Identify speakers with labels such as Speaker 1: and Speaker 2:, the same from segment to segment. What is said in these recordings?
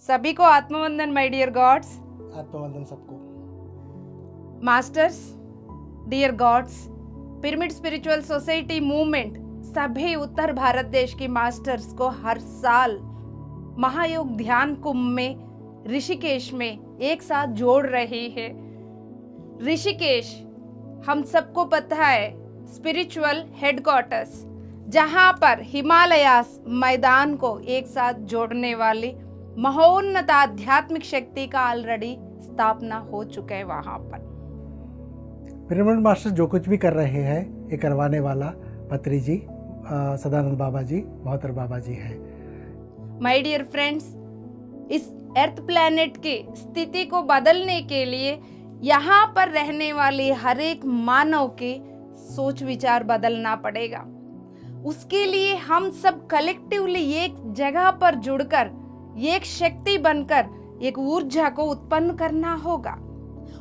Speaker 1: सभी को आत्मवंदन माय डियर गॉड्स।
Speaker 2: आत्मवंदन सबको।
Speaker 1: Masters, dear gods, pyramid spiritual society movement सभी उत्तर भारत देश की मास्टर्स को हर साल महायोग ध्यान कुंभ में ऋषिकेश में एक साथ जोड़ रही है। ऋषिकेश हम सबको पता है स्पिरिचुअल हेडक्वार्टर्स, जहां पर हिमालयास मैदान को एक साथ जोड़ने वाली महोन्नत आध्यात्मिक शक्ति का ऑलरेडी स्थापना हो चुका है। वहां पर
Speaker 2: पिरामिड मास्टर जो कुछ भी कर रहे हैं ये करवाने वाला पत्री जी, सदानंद बाबा जी, मोहतर बाबा जी है।
Speaker 1: माय डियर फ्रेंड्स, इस अर्थ प्लैनेट की स्थिति को बदलने के लिए यहाँ पर रहने वाले हर एक मानव के सोच विचार बदलना पड़ेगा। उसके लिए हम सब कलेक्टिवली एक जगह पर जुड़कर एक शक्ति बनकर एक ऊर्जा को उत्पन्न करना होगा।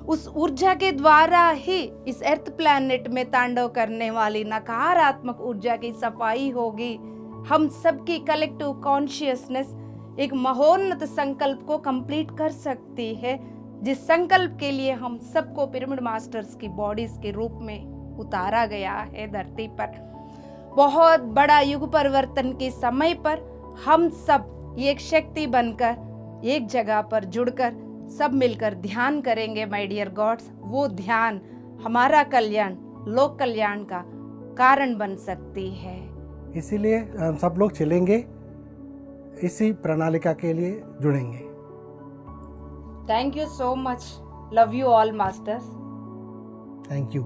Speaker 1: उस ऊर्जा के द्वारा ही इस अर्थ प्लैनेट में तांडव करने वाली नकारात्मक ऊर्जा की सफाई होगी। हम सबकी कलेक्टिव कॉन्शियसनेस एक महोन्नत संकल्प को कंप्लीट कर सकती है, जिस संकल्प के लिए हम सबको पिरामिड मास्टर्स की बॉडीज के रूप में उतारा गया है धरती पर। बहुत बड़ा युग परिवर्तन के समय पर हम सब एक शक्ति बनकर एक जगह पर जुड़कर सब मिलकर ध्यान करेंगे माय डियर गॉड्स। वो ध्यान हमारा कल्याण, लोक कल्याण का कारण बन सकती है।
Speaker 2: इसीलिए हम सब लोग चलेंगे, इसी प्रणालिका के लिए जुड़ेंगे।
Speaker 1: Thank you so much. Love you all masters.
Speaker 2: Thank you.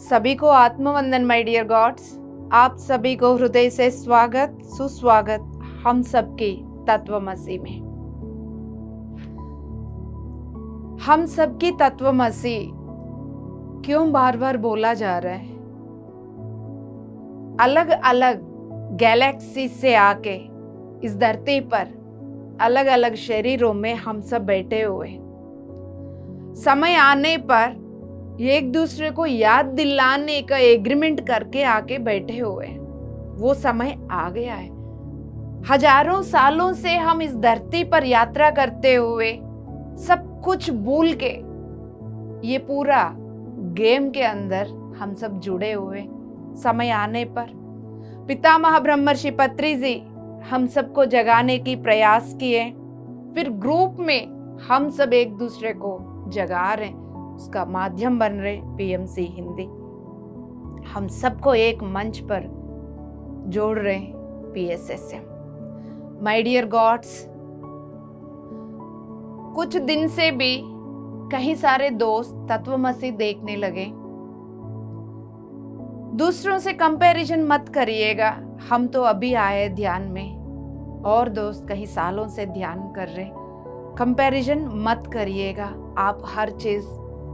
Speaker 1: सभी को आत्मवंदन माय डियर गॉड्स। आप सभी को हृदय से स्वागत सुस्वागत हम सबके तत्वमसी में। हम सबकी तत्वमसी क्यों बार बार बोला जा रहा है? अलग अलग गैलेक्सी से आके इस धरती पर अलग अलग शरीरों में हम सब बैठे हुए, समय आने पर एक दूसरे को याद दिलाने का एग्रीमेंट करके आके बैठे हुए। वो समय आ गया है। हजारों सालों से हम इस धरती पर यात्रा करते हुए सब कुछ भूल के ये पूरा गेम के अंदर हम सब जुड़े हुए। समय आने पर पितामह ब्रह्मर्षि पत्री जी हम सबको जगाने की प्रयास किए, फिर ग्रुप में हम सब एक दूसरे को जगा रहे, उसका माध्यम बन रहे पीएमसी हिंदी। हम सबको एक मंच पर जोड़ रहे पीएसएसएम। माय डियर गॉड्स, कुछ दिन से भी कई सारे दोस्त तत्वमसी देखने लगे। दूसरों से कंपैरिजन मत करिएगा। हम तो अभी आए ध्यान में और दोस्त कई सालों से ध्यान कर रहे। कंपैरिजन मत करिएगा। आप हर चीज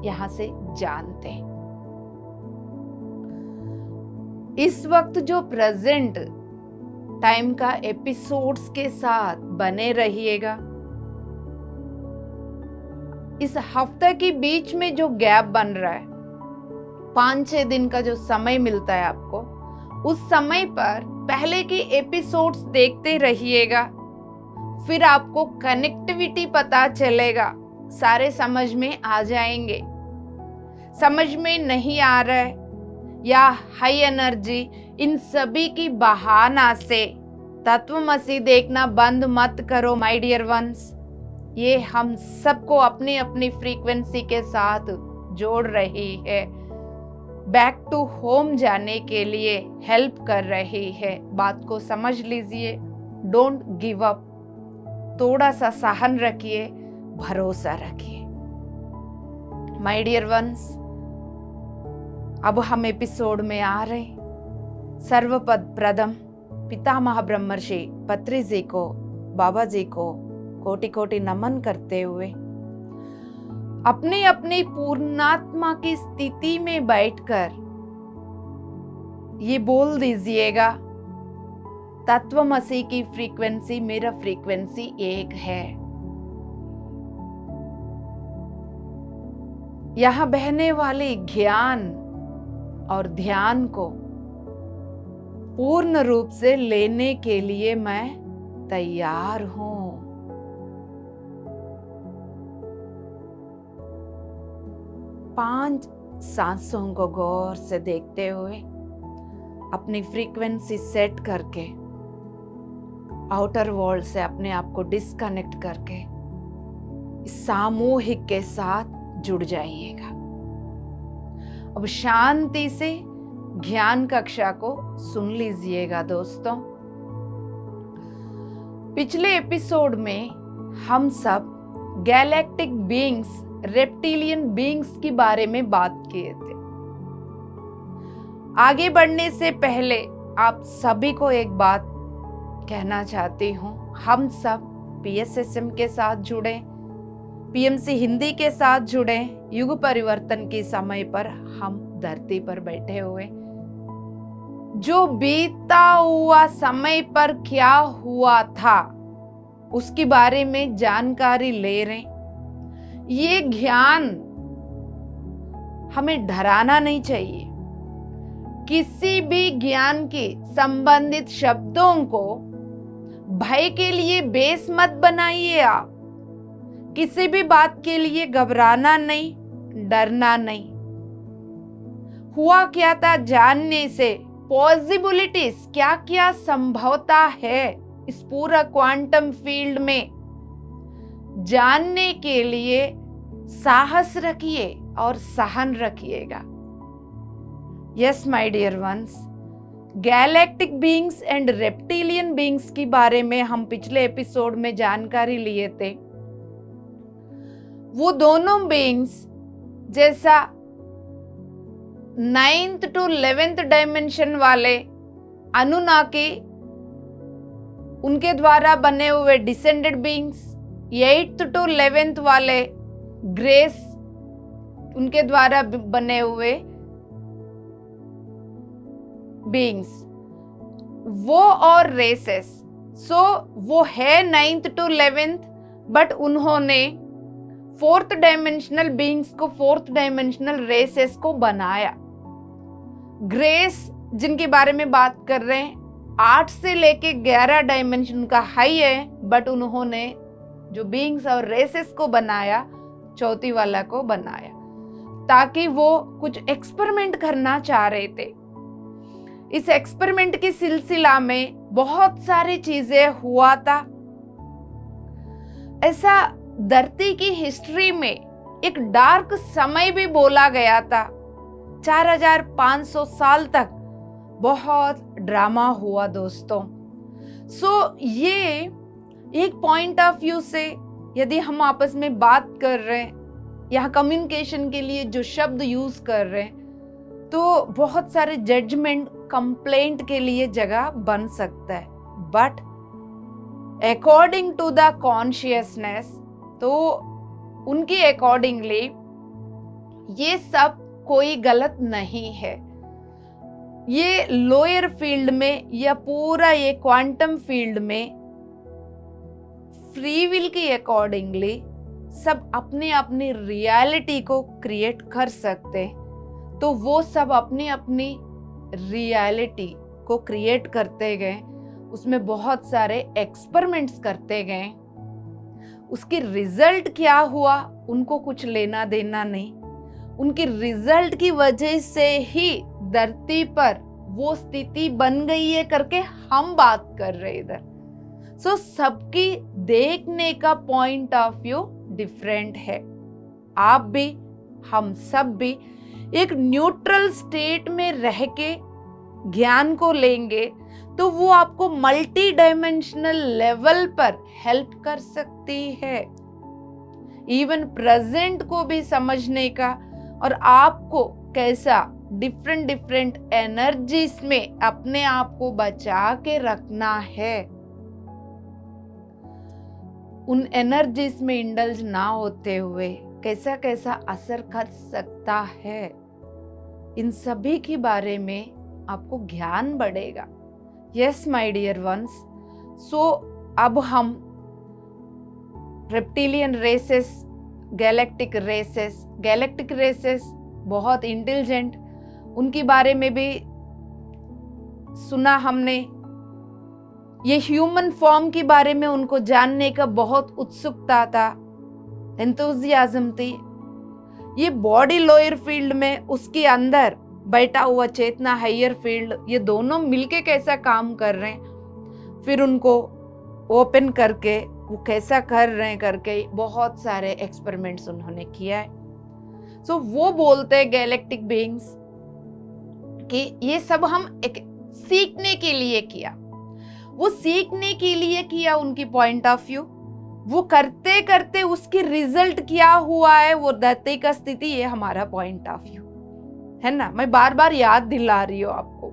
Speaker 1: यहां से जानते हैं। इस वक्त जो प्रेजेंट टाइम का एपिसोड्स के साथ बने रहिएगा। इस हफ्ते के बीच में जो गैप बन रहा है, 5-6 दिन का जो समय मिलता है आपको, उस समय पर पहले की एपिसोड्स देखते रहिएगा। फिर आपको कनेक्टिविटी पता चलेगा, सारे समझ में आ जाएंगे। समझ में नहीं आ रहा है या हाई एनर्जी, इन सभी की बहाना से तत्वमसी देखना बंद मत करो माय डियर वंस। ये हम सबको अपनी अपनी फ्रीक्वेंसी के साथ जोड़ रही है, बैक टू होम जाने के लिए हेल्प कर रही है। बात को समझ लीजिए। Don't give up. थोड़ा सा सहन रखिए, भरोसा रखिए माय डियर वंस। अब हम एपिसोड में आ रहे। सर्वपद प्रथम पितामह ब्रह्मर्षि पत्री जी को बाबा जी को कोटि कोटि नमन करते हुए अपनी अपनी पूर्णात्मा की स्थिति में बैठकर ये बोल दीजिएगा, तत्वमसी की फ्रीक्वेंसी मेरा फ्रीक्वेंसी एक है। यहां बहने वाले ज्ञान और ध्यान को पूर्ण रूप से लेने के लिए मैं तैयार हूं। पांच सांसों को गौर से देखते हुए अपनी फ्रीक्वेंसी सेट करके आउटर वर्ल्ड से अपने आप को डिस्कनेक्ट करके इस सामूहिक के साथ जुड़ जाइएगा। अब शांति से ज्ञान कक्षा को सुन लीजिएगा दोस्तों। पिछले एपिसोड में हम सब गैलेक्टिक बीइंग्स, रेप्टिलियन बीइंग्स के बारे में बात किए थे। आगे बढ़ने से पहले आप सभी को एक बात कहना चाहती हूँ, हम सब PSSM के साथ जुड़े, PMC हिंदी के साथ जुड़े। युग परिवर्तन के समय पर हम धरती पर बैठे हुए, जो बीता हुआ समय पर क्या हुआ था उसके बारे में जानकारी ले रहे। ये ज्ञान हमें डराना नहीं चाहिए। किसी भी ज्ञान के संबंधित शब्दों को भय के लिए बेस मत बनाइए। आप किसी भी बात के लिए घबराना नहीं, डरना नहीं। हुआ क्या था जानने से पॉसिबिलिटीज क्या क्या संभवता है इस पूरा क्वांटम फील्ड में जानने के लिए साहस रखिए और सहन रखिएगा। Yes my dear ones, galactic beings and reptilian beings के बारे में हम पिछले एपिसोड में जानकारी लिए थे। वो दोनों बीइंग्स जैसा 9th to 11th डायमेंशन वाले अनुनाकी, उनके द्वारा बने हुए descended beings, 8th to 11th वाले ग्रेस, उनके द्वारा बने हुए बीइंग्स, वो और रेसेस। सो वो है 9th to 11th, बट उन्होंने 4th डायमेंशनल बीइंग्स को, 4th डायमेंशनल रेसेस को बनाया। ग्रेस जिनके बारे में बात कर रहे हैं, 8 से लेके 11 डायमेंशन का हाई है, बट उन्होंने जो बीइंग्स और रेसेस को बनाया, चौथी वाला को बनाया, ताकि वो कुछ एक्सपेरिमेंट करना चाह रहे थे। इस एक्सपेरिमेंट के सिलसिला में बहुत सारी चीजें हुआ था। ऐसा धरती की हिस्ट्री में एक डार्क समय भी बोला गया था। 4500 साल तक बहुत ड्रामा हुआ दोस्तों। सो ये एक पॉइंट ऑफ व्यू से यदि हम आपस में बात कर रहे हैं, यहाँ कम्युनिकेशन के लिए जो शब्द यूज कर रहे हैं, तो बहुत सारे जजमेंट, कंप्लेंट के लिए जगह बन सकता है। But according to the consciousness, तो उनकी अकॉर्डिंगली ये सब कोई गलत नहीं है। ये लोअर फील्ड में या पूरा ये क्वांटम फील्ड में फ्री विल के अकॉर्डिंगली सब अपने अपनी रियलिटी को क्रिएट कर सकते। तो वो सब अपनी अपनी रियलिटी को क्रिएट करते गए, उसमें बहुत सारे एक्सपेरिमेंट्स करते गए। उसकी रिजल्ट क्या हुआ उनको कुछ लेना देना नहीं। उनकी रिजल्ट की वजह से ही धरती पर वो स्थिति बन गई है करके हम बात कर रहे इधर। सो सबकी देखने का पॉइंट ऑफ व्यू डिफरेंट है। आप भी, हम सब भी एक न्यूट्रल स्टेट में रह के ज्ञान को लेंगे तो वो आपको मल्टी डायमेंशनल लेवल पर हेल्प कर सकती है। इवन प्रेजेंट को भी समझने का और आपको कैसा डिफरेंट एनर्जीज में अपने आप को बचा के रखना है। उन एनर्जीज में इंडल्ज ना होते हुए कैसा कैसा असर कर सकता है, इन सभी के बारे में आपको ज्ञान बढ़ेगा। यस माय डियर वंस, सो अब हम रेप्टिलियन रेसेस, गैलेक्टिक रेसेस बहुत इंटेलिजेंट, उनके बारे में भी सुना हमने। ये ह्यूमन फॉर्म के बारे में उनको जानने का बहुत उत्सुकता था, एंथुसियाज्म थी। ये बॉडी लोअर फील्ड में, उसके अंदर बैठा हुआ चेतना हायर फील्ड, ये दोनों मिलके कैसा काम कर रहे हैं, फिर उनको ओपन करके वो कैसा कर रहे हैं करके बहुत सारे एक्सपेरिमेंट्स उन्होंने किया है। सो वो बोलते हैं गैलेक्टिक बीइंग्स कि ये सब हम एक सीखने के लिए किया। वो सीखने के लिए किया उनकी पॉइंट ऑफ व्यू, वो करते करते उसकी रिजल्ट क्या हुआ है, वो धरती का स्थिति, ये हमारा पॉइंट ऑफ व्यू है ना। मैं बार बार याद दिला रही हूँ आपको।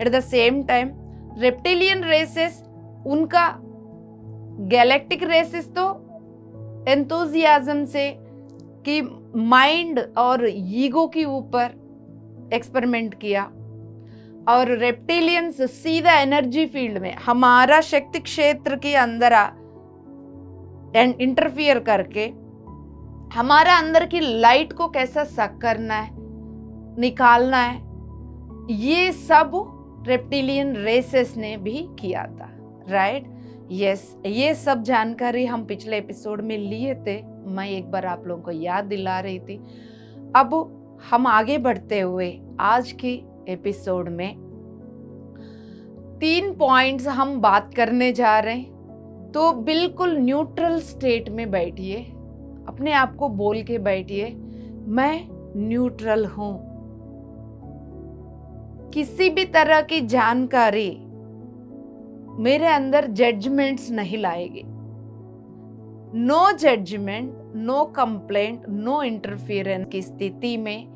Speaker 1: At the same time reptilian races, उनका गैलेक्टिक रेसेस तो एंथुसियाज्म से कि माइंड और ईगो के ऊपर एक्सपेरिमेंट किया, और रेप्टिलियंस सीधा एनर्जी फील्ड में हमारा शक्ति क्षेत्र के अंदर इंटरफियर करके हमारा अंदर की लाइट को कैसा सक करना है, निकालना है, ये सब रेप्टिलियन रेसेस ने भी किया था, राइट। यस, ये सब जानकारी हम पिछले एपिसोड में लिए थे, मैं एक बार आप लोगों को याद दिला रही थी। अब हम आगे बढ़ते हुए आज के एपिसोड में 3 पॉइंट्स हम बात करने जा रहे हैं। तो बिल्कुल न्यूट्रल स्टेट में बैठिए, अपने आप को बोल के बैठिए, मैं न्यूट्रल हूं। किसी भी तरह की जानकारी मेरे अंदर जजमेंट्स नहीं लाएगी। No judgement, no complaint, no interference की स्थिति में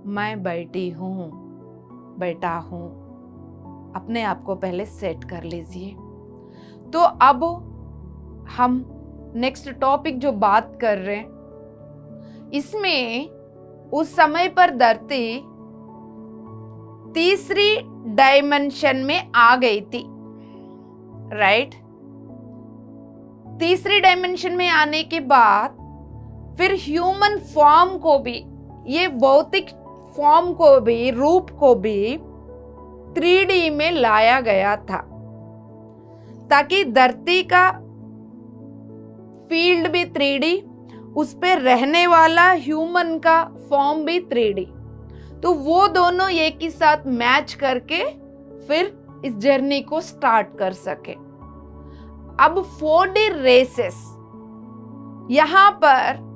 Speaker 1: मैं बैठा हूं। अपने आप को पहले सेट कर लीजिए। तो अब हम नेक्स्ट टॉपिक जो बात कर रहे हैं, इसमें उस समय पर धरती तीसरी डायमेंशन में आ गई थी, राइट। तीसरी डायमेंशन में आने के बाद फिर ह्यूमन फॉर्म को भी, ये भौतिक फॉर्म को भी, रूप को भी 3D में लाया गया था, ताकि धरती का फील्ड भी 3D, उस पे रहने वाला ह्यूमन का फॉर्म भी 3D, तो वो दोनों एक ही साथ मैच करके फिर इस जर्नी को स्टार्ट कर सके। अब 4D रेसेस यहां पर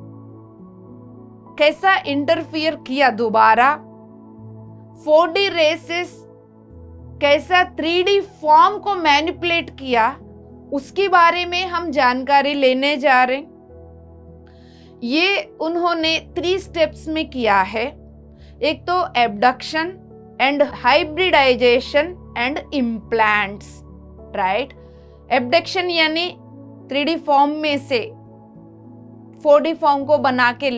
Speaker 1: कैसा इंटरफियर किया, दोबारा 4D रेसेस कैसा 3D फॉर्म को मैनिपुलेट किया, उसके बारे में हम जानकारी लेने जा रहे हैं। ये उन्होंने 3 स्टेप्स में किया है। एक तो abduction and hybridization and implants, right. Abduction यानी 3D फॉर्म में से 4D फॉर्म को बना के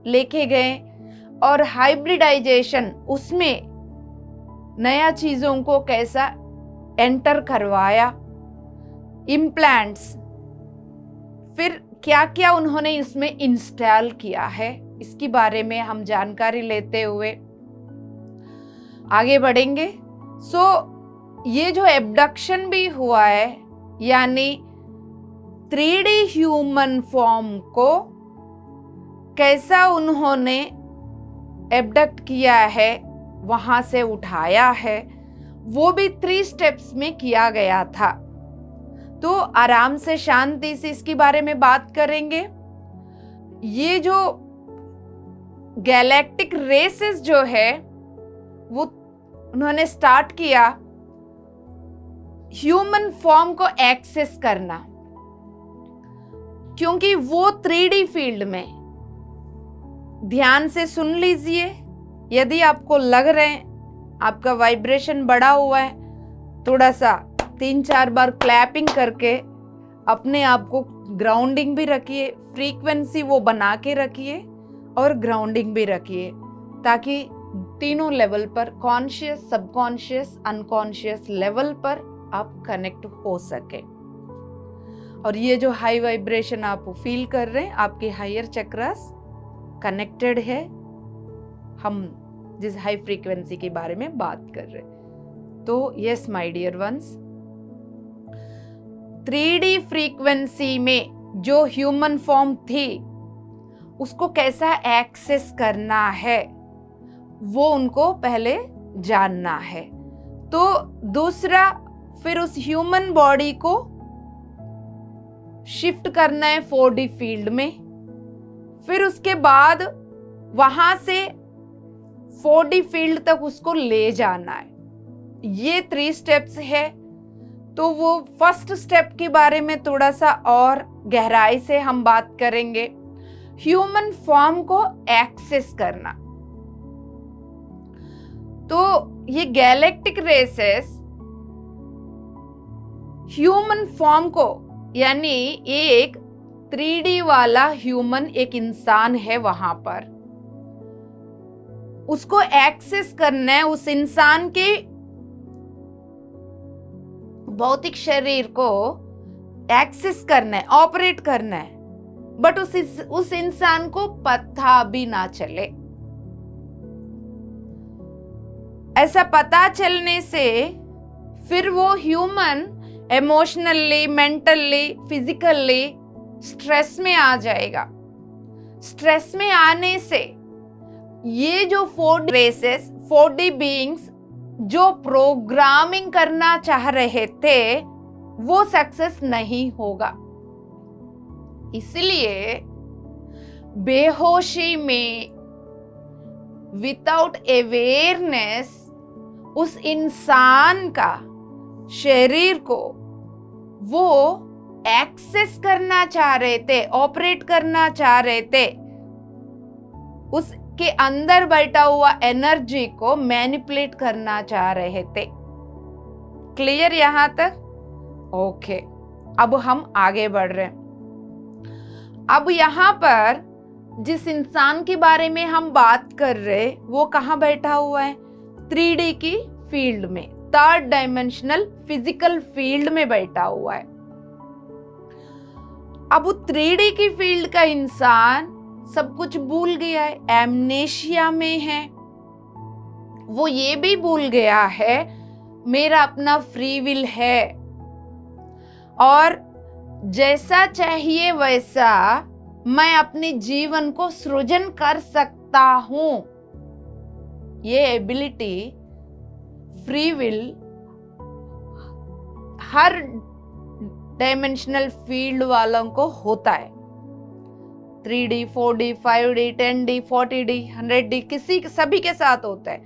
Speaker 1: लेके गए, और हाइब्रिडाइजेशन, उसमें नया चीजों को कैसा एंटर करवाया। इम्प्लांट्स, फिर क्या क्या उन्होंने इसमें इंस्टॉल किया है, इसके बारे में हम जानकारी लेते हुए आगे बढ़ेंगे। ये जो एब्डक्शन भी हुआ है, यानी 3D ह्यूमन फॉर्म को कैसा उन्होंने एब्डक्ट किया है, वहां से उठाया है, वो भी 3 स्टेप्स में किया गया था। तो आराम से शांति से इसके बारे में बात करेंगे। ये जो गैलेक्टिक रेसेस जो है, वो उन्होंने स्टार्ट किया ह्यूमन फॉर्म को एक्सेस करना, क्योंकि वो 3D फील्ड में, ध्यान से सुन लीजिए, यदि आपको लग रहे हैं आपका वाइब्रेशन बढ़ा हुआ है, थोड़ा सा 3-4 बार क्लैपिंग करके अपने आप को ग्राउंडिंग भी रखिए, फ्रीक्वेंसी वो बना के रखिए और ग्राउंडिंग भी रखिए, ताकि तीनों लेवल पर, कॉन्शियस, सबकॉन्शियस, अनकॉन्शियस लेवल पर आप कनेक्ट हो सके। और ये जो हाई वाइब्रेशन आप फील कर रहे हैं, आपके हायर चक्रास कनेक्टेड है, हम जिस हाई फ्रीक्वेंसी के बारे में बात कर रहे हैं। तो yes my dear ones, 3D frequency में जो ह्यूमन फॉर्म थी उसको कैसा एक्सेस करना है वो उनको पहले जानना है। तो दूसरा, फिर उस ह्यूमन बॉडी को शिफ्ट करना है 4D फील्ड में, फिर उसके बाद वहां से 4D फील्ड तक उसको ले जाना है। ये 3 स्टेप्स है। तो वो फर्स्ट स्टेप के बारे में थोड़ा सा और गहराई से हम बात करेंगे, ह्यूमन फॉर्म को एक्सेस करना। तो ये गैलेक्टिक रेसेस ह्यूमन फॉर्म को, यानी एक 3D वाला ह्यूमन, एक इंसान है वहां पर, उसको एक्सेस करना है, उस इंसान के भौतिक शरीर को एक्सेस करना है, ऑपरेट करना है, बट उस इंसान को पता भी ना चले। ऐसा पता चलने से फिर वो human emotionally, mentally, physically stress में आ जाएगा। स्ट्रेस में आने से ये जो 4D रेसेस, 4D बीइंग्स जो प्रोग्रामिंग करना चाह रहे थे वो सक्सेस नहीं होगा। इसलिए बेहोशी में, विदाउट अवेयरनेस, उस इंसान का शरीर को वो एक्सेस करना चाह रहे थे, ऑपरेट करना चाह रहे थे, उसके अंदर बैठा हुआ एनर्जी को मैनिपुलेट करना चाह रहे थे। क्लियर यहां तक? ओके, अब हम आगे बढ़ रहे हैं। अब यहां पर जिस इंसान के बारे में हम बात कर रहे वो कहां बैठा हुआ है? 3D की फील्ड में, 3rd डायमेंशनल फिजिकल फील्ड में बैठा हुआ है। अब वो 3D की फील्ड का इंसान सब कुछ भूल गया है, एमनेशिया में है। वो ये भी भूल गया है मेरा अपना फ्री विल है और जैसा चाहिए वैसा मैं अपने जीवन को सृजन कर सकता हूं। ये ability, free will her dimensional field वालों को होता है। 3D, 4D, 5D, 10D, 40D, 100D, सभी के साथ होता है।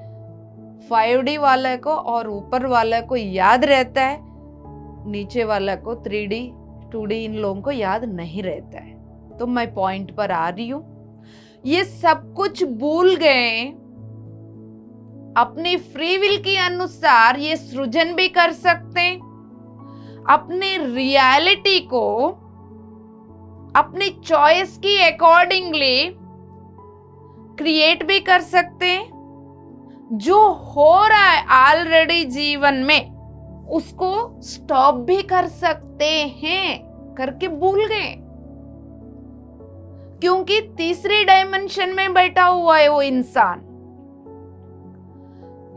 Speaker 1: 5D वाले को और ऊपर वाले को याद रहता है, नीचे वाला को 3D, 2D इन लोगों को याद नहीं रहता है। तो मैं पॉइंट पर आ रही हूं, ये सब कुछ भूल गए। अपनी फ्री विल के अनुसार ये सृजन भी कर सकते हैं, अपने रियलिटी को अपनी चॉइस की अकॉर्डिंगली क्रिएट भी कर सकते हैं। जो हो रहा है ऑलरेडी जीवन में उसको स्टॉप भी कर सकते हैं, करके भूल गए, क्योंकि तीसरी डायमेंशन में बैठा हुआ है वो इंसान।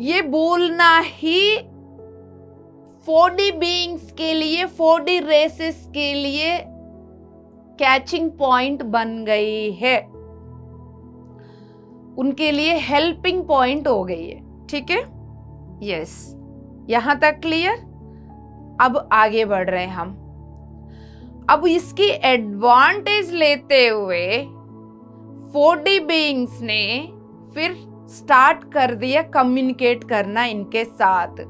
Speaker 1: ये भूलना ही 4D बीइंग्स के लिए, 4D रेसेस के लिए कैचिंग पॉइंट बन गई है, उनके लिए हेल्पिंग पॉइंट हो गई है। ठीक है, यस, यहां तक क्लियर? अब आगे बढ़ रहे हैं हम। अब इसकी एडवांटेज लेते हुए 4D बीइंग्स ने फिर स्टार्ट कर दिया कम्युनिकेट करना इनके साथ।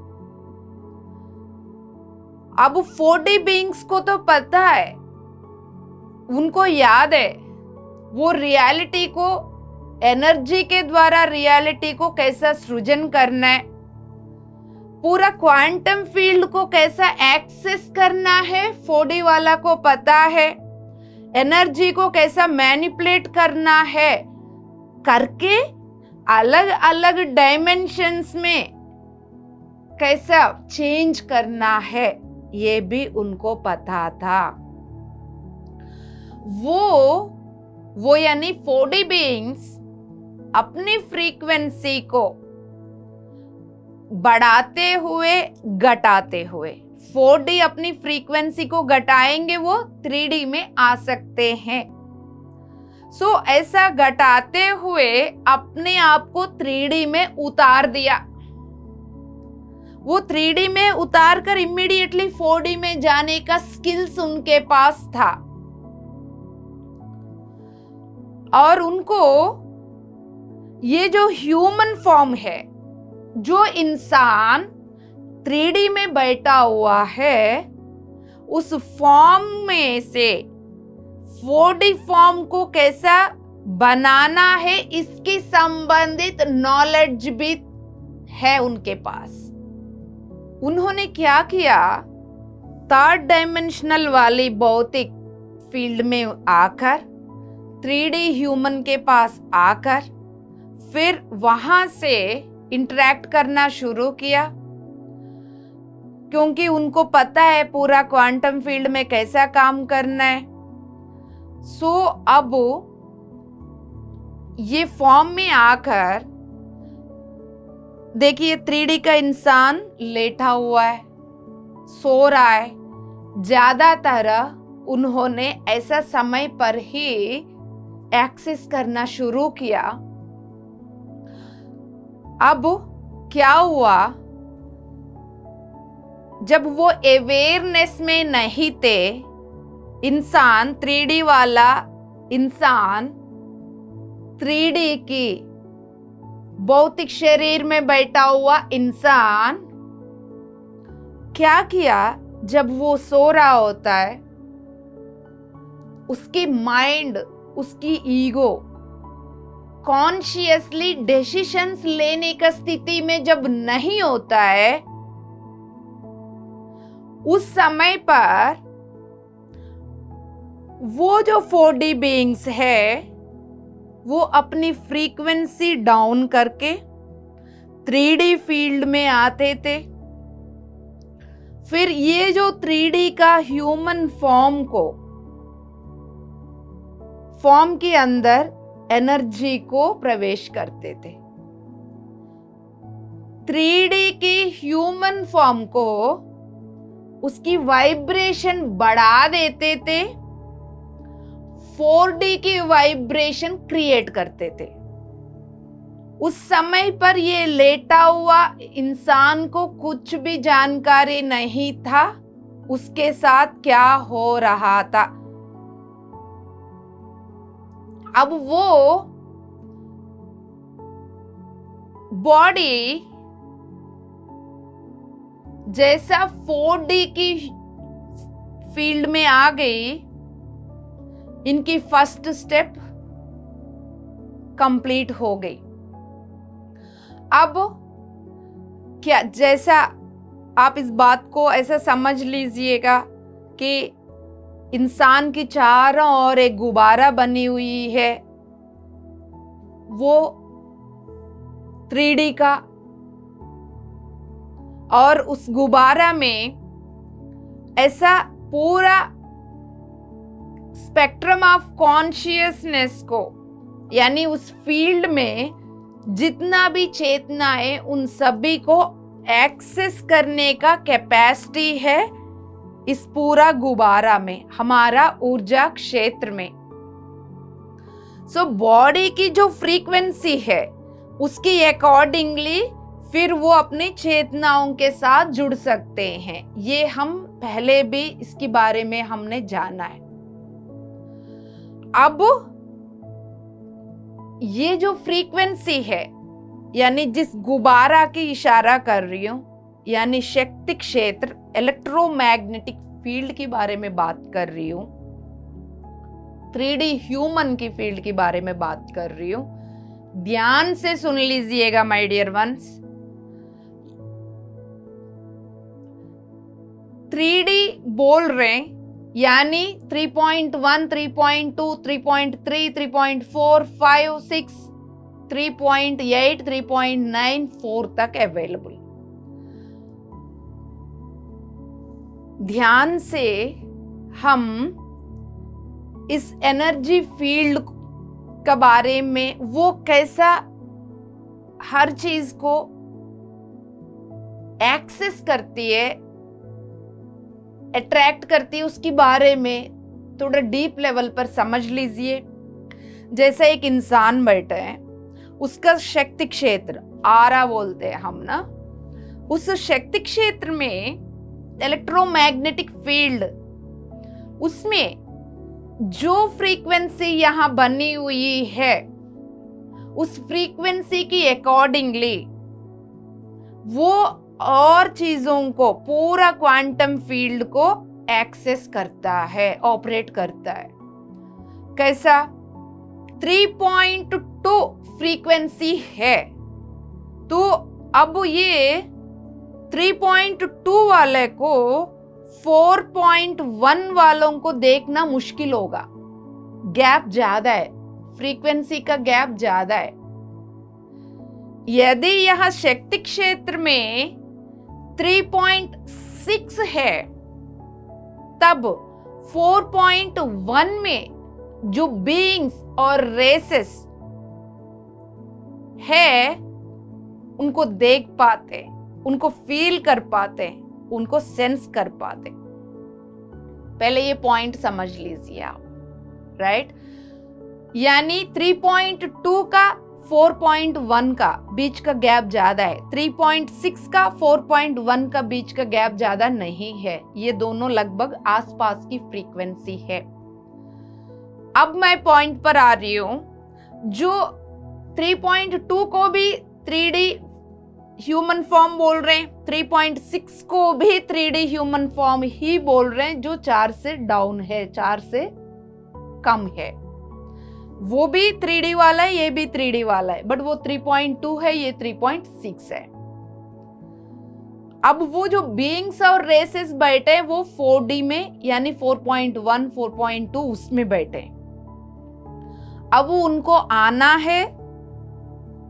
Speaker 1: अब 4D बीइंग्स को तो पता है, उनको याद है वो रियलिटी को, एनर्जी के द्वारा रियलिटी को कैसा सृजन करना है। पूरा क्वांटम फील्ड को कैसा एक्सेस करना है 4D वाला को पता है, एनर्जी को कैसा मैनिपुलेट करना है करके अलग अलग डायमेंशंस में कैसा चेंज करना है ये भी उनको पता था। वो यानी 4D बीइंग्स अपनी फ्रीक्वेंसी को बढ़ाते हुए घटाते हुए, 4D अपनी फ्रीक्वेंसी को घटाएंगे वो 3D में आ सकते हैं। ऐसा घटाते हुए अपने आप को 3D में उतार दिया। वो 3D में उतार कर इमीडिएटली 4D में जाने का स्किल्स उनके पास था और उनको ये जो ह्यूमन फॉर्म है, जो इंसान 3D में बैठा हुआ है, उस फॉर्म में से 4D फॉर्म को कैसा बनाना है इसकी संबंधित नॉलेज भी है उनके पास। उन्होंने क्या किया, 3rd डायमेंशनल वाली भौतिक फील्ड में आकर 3D ह्यूमन के पास आकर फिर वहां से इंटरेक्ट करना शुरू किया, क्योंकि उनको पता है पूरा क्वांटम फील्ड में कैसा काम करना है। अब ये फॉर्म में आकर देखिए 3D का इंसान लेटा हुआ है, सो रहा है। ज्यादातर उन्होंने ऐसा समय पर ही एक्सेस करना शुरू किया। अब क्या हुआ, जब वो अवेयरनेस में नहीं थे, इंसान 3D वाला इंसान 3D की भौतिक शरीर में बैठा हुआ इंसान क्या किया, जब वो सो रहा होता है, उसकी माइंड, उसकी ईगो कॉन्शियसली डिसीजंस लेने का स्थिति में जब नहीं होता है, उस समय पर वो जो 4D बीइंग्स है वो अपनी फ्रीक्वेंसी डाउन करके 3D फील्ड में आते थे। फिर ये जो 3D का ह्यूमन फॉर्म के अंदर एनर्जी को प्रवेश करते थे। 3D की ह्यूमन फॉर्म को उसकी वाइब्रेशन बढ़ा देते थे, 4D की वाइब्रेशन क्रिएट करते थे। उस समय पर ये लेटा हुआ इंसान को कुछ भी जानकारी नहीं था उसके साथ क्या हो रहा था। अब वो बॉडी जैसा 4D की फील्ड में आ गई, इनकी फर्स्ट स्टेप कंप्लीट हो गई। अब क्या, जैसा आप इस बात को ऐसा समझ लीजिएगा कि इंसान की चारों ओर एक गुब्बारा बनी हुई है, वो 3D का, और उस गुब्बारा में ऐसा पूरा स्पेक्ट्रम ऑफ कॉन्शियसनेस को, यानी उस फील्ड में जितना भी चेतना है उन सभी को एक्सेस करने का कैपेसिटी है इस पूरा गुब्बारा में, हमारा ऊर्जा क्षेत्र में। बॉडी की जो फ्रीक्वेंसी है उसकी अकॉर्डिंगली फिर वो अपनी चेतनाओं के साथ जुड़ सकते हैं। ये हम पहले भी इसके बारे में हमने जाना है। अब ये जो फ्रीक्वेंसी है, यानी जिस गुब्बारा की इशारा कर रही हूं, यानी शक्ति क्षेत्र, इलेक्ट्रोमैग्नेटिक फील्ड के बारे में बात कर रही हूं, 3D ह्यूमन की फील्ड के बारे में बात कर रही हूं। ध्यान से सुन लीजिएगा माय डियर वंस। 3D बोल रहे हैं, यानी 3.1, 3.2, 3.3, 3.4, 5, 6, 3.8, 3.9, 4 तक अवेलेबल। ध्यान से हम इस एनर्जी फील्ड के बारे में, वो कैसा हर चीज को एक्सेस करती है, अट्रैक्ट करती है, उसके बारे में थोड़ा डीप लेवल पर समझ लीजिए। जैसे एक इंसान बैठा है, उसका शक्ति क्षेत्र आरा बोलते हैं हम ना, उस शक्ति क्षेत्र में इलेक्ट्रोमैग्नेटिक फील्ड, उसमें जो फ्रीक्वेंसी यहां बनी हुई है, उस फ्रीक्वेंसी की अकॉर्डिंगली वो और चीजों को, पूरा क्वांटम फील्ड को एक्सेस करता है, ऑपरेट करता है। कैसा? 3.2 फ्रीक्वेंसी है, तो अब ये 3.2 वाले को 4.1 वालों को देखना मुश्किल होगा, गैप ज्यादा है, फ्रीक्वेंसी का गैप ज्यादा है। यदि यह शक्ति क्षेत्र में 3.6 है, तब 4.1 में जो बीइंग्स और रेसेस है, उनको देख पाते, उनको फील कर पाते, उनको सेंस कर पाते। पहले ये पॉइंट समझ लीजिए आप, राइट? यानी 3.2 का 4.1 का बीच का गैप ज्यादा है, 3.6 का 4.1 का बीच का गैप ज्यादा नहीं है, ये दोनों लगभग आसपास की फ्रीक्वेंसी है। अब मैं पॉइंट पर आ रही हूं, जो 3.2 को भी 3D ह्यूमन फॉर्म बोल रहे हैं, 3.6 को भी 3D ह्यूमन फॉर्म ही बोल रहे हैं, जो 4 से डाउन है, 4 से कम है। वो भी 3D वाला है, ये भी 3D वाला है, बट वो 3.2 है, ये 3.6 है। अब वो जो बीइंग्स और रेसेस बैठे हैं, वो 4D में, यानी 4.1, 4.2 उसमें बैठे हैं। अब उनको आना है,